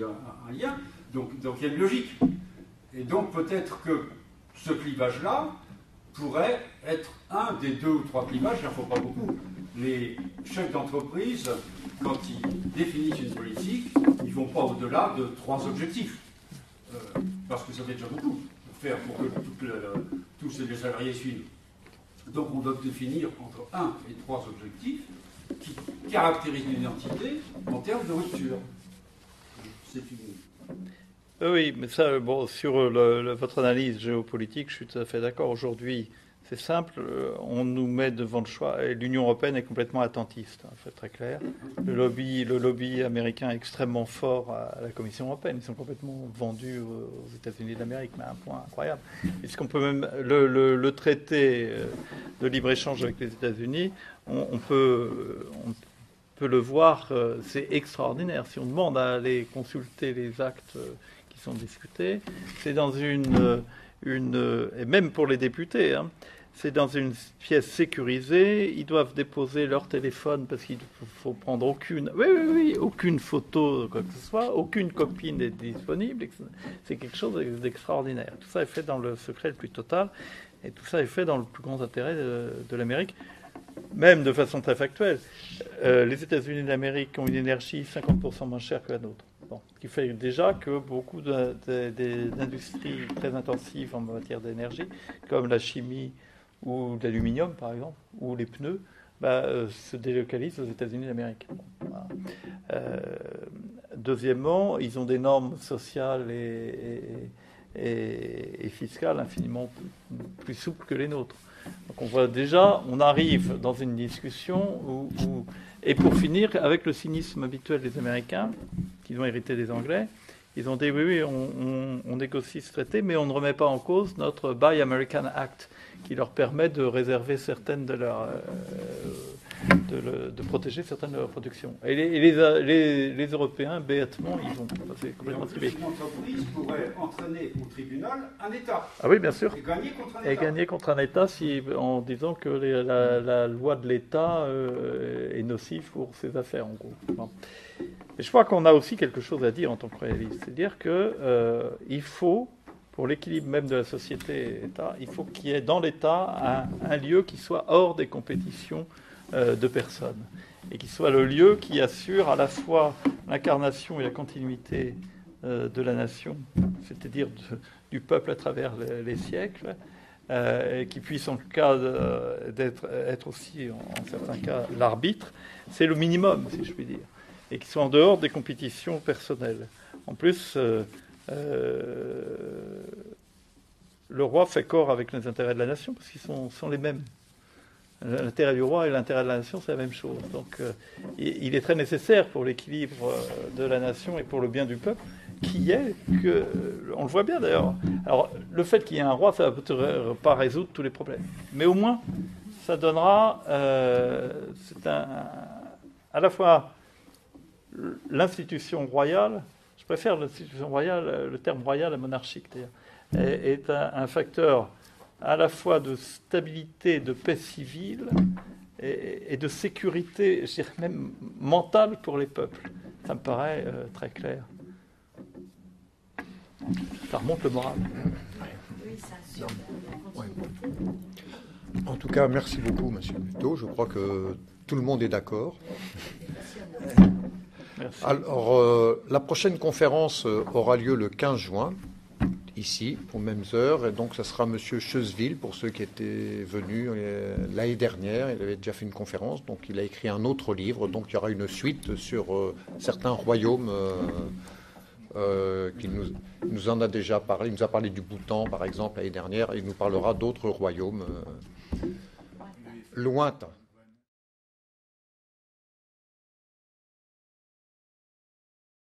un lien, donc il y a une logique. Et donc, peut-être que ce clivage-là pourrait être un des 2 ou 3 clivages, il n'en faut pas beaucoup, les chefs d'entreprise, quand ils définissent une politique, ils ne vont pas au-delà de 3 objectifs. Parce que ça fait déjà beaucoup pour que tous les salariés suivent. Donc on doit définir entre 1 et 3 objectifs qui caractérisent une identité en termes de rupture. C'est fini. Oui, mais ça, bon, sur votre analyse géopolitique, je suis tout à fait d'accord. Aujourd'hui, c'est simple, on nous met devant le choix, et l'Union européenne est complètement attentiste, hein, c'est très clair. Le lobby américain est extrêmement fort à la Commission européenne. Ils sont complètement vendus aux États-Unis d'Amérique, mais à un point incroyable. Puisqu'on peut même le traité de libre-échange avec les États-Unis, on peut le voir, c'est extraordinaire. Si on demande à aller consulter les actes qui sont discutés, c'est dans et même pour les députés, hein, c'est dans une pièce sécurisée. Ils doivent déposer leur téléphone parce qu'il faut prendre aucune photo, quoi que ce soit, aucune copie n'est disponible. C'est quelque chose d'extraordinaire. Tout ça est fait dans le secret le plus total, et tout ça est fait dans le plus grand intérêt de l'Amérique, même de façon très factuelle. Les États-Unis d'Amérique ont une énergie 50% moins chère que la nôtre. Bon, ce qui fait déjà que beaucoup d'industries très intensives en matière d'énergie, comme la chimie ou l'aluminium par exemple, ou les pneus, se délocalisent aux États-Unis d'Amérique. Voilà. Deuxièmement, ils ont des normes sociales et fiscales infiniment plus souples que les nôtres. Donc on voit déjà, on arrive dans une discussion et pour finir, avec le cynisme habituel des Américains, qu'ils ont hérité des Anglais, ils ont dit oui, on négocie ce traité, mais on ne remet pas en cause notre Buy American Act, qui leur permet de réserver certaines de protéger certaines de leurs productions. Et les Européens, bêtement, ils ont c'est complètement ciblé. Une entreprise pourrait entraîner au tribunal un État. Ah oui, bien sûr. Et gagner contre un État. En disant que la loi de l'État est nocive pour ses affaires, en gros. Bon. Et je crois qu'on a aussi quelque chose à dire en tant que réaliste. C'est-à-dire qu'il faut, pour l'équilibre même de la société-État, il faut qu'il y ait dans l'État un lieu qui soit hors des compétitions de personnes, et qui soit le lieu qui assure à la fois l'incarnation et la continuité de la nation, c'est-à-dire du peuple à travers les siècles, et qui puisse en cas être aussi, en certains cas, l'arbitre. C'est le minimum, si je puis dire, et qui soit en dehors des compétitions personnelles. En plus, le roi fait corps avec les intérêts de la nation, parce qu'ils sont les mêmes. L'intérêt du roi et l'intérêt de la nation, c'est la même chose. Donc, il est très nécessaire pour l'équilibre de la nation et pour le bien du peuple, on le voit bien d'ailleurs. Alors, le fait qu'il y ait un roi, ça ne peut pas résoudre tous les problèmes. Mais au moins, ça donnera, c'est à la fois l'institution royale, je préfère l'institution royale, le terme royal à monarchique d'ailleurs, est un facteur à la fois de stabilité, de paix civile et de sécurité, je dirais même mentale pour les peuples. Ça me paraît très clair. Ça remonte le moral. Oui, ça assure la continuité. En tout cas, merci beaucoup, Monsieur Buteau. Je crois que tout le monde est d'accord. Merci. Alors, la prochaine conférence aura lieu le 15 juin, ici, aux mêmes heures. Et donc, ça sera Monsieur Cheuseville, pour ceux qui étaient venus l'année dernière. Il avait déjà fait une conférence, donc il a écrit un autre livre. Donc, il y aura une suite sur certains royaumes qu'il nous en a déjà parlé. Il nous a parlé du Bhoutan, par exemple, l'année dernière. Et il nous parlera d'autres royaumes lointains.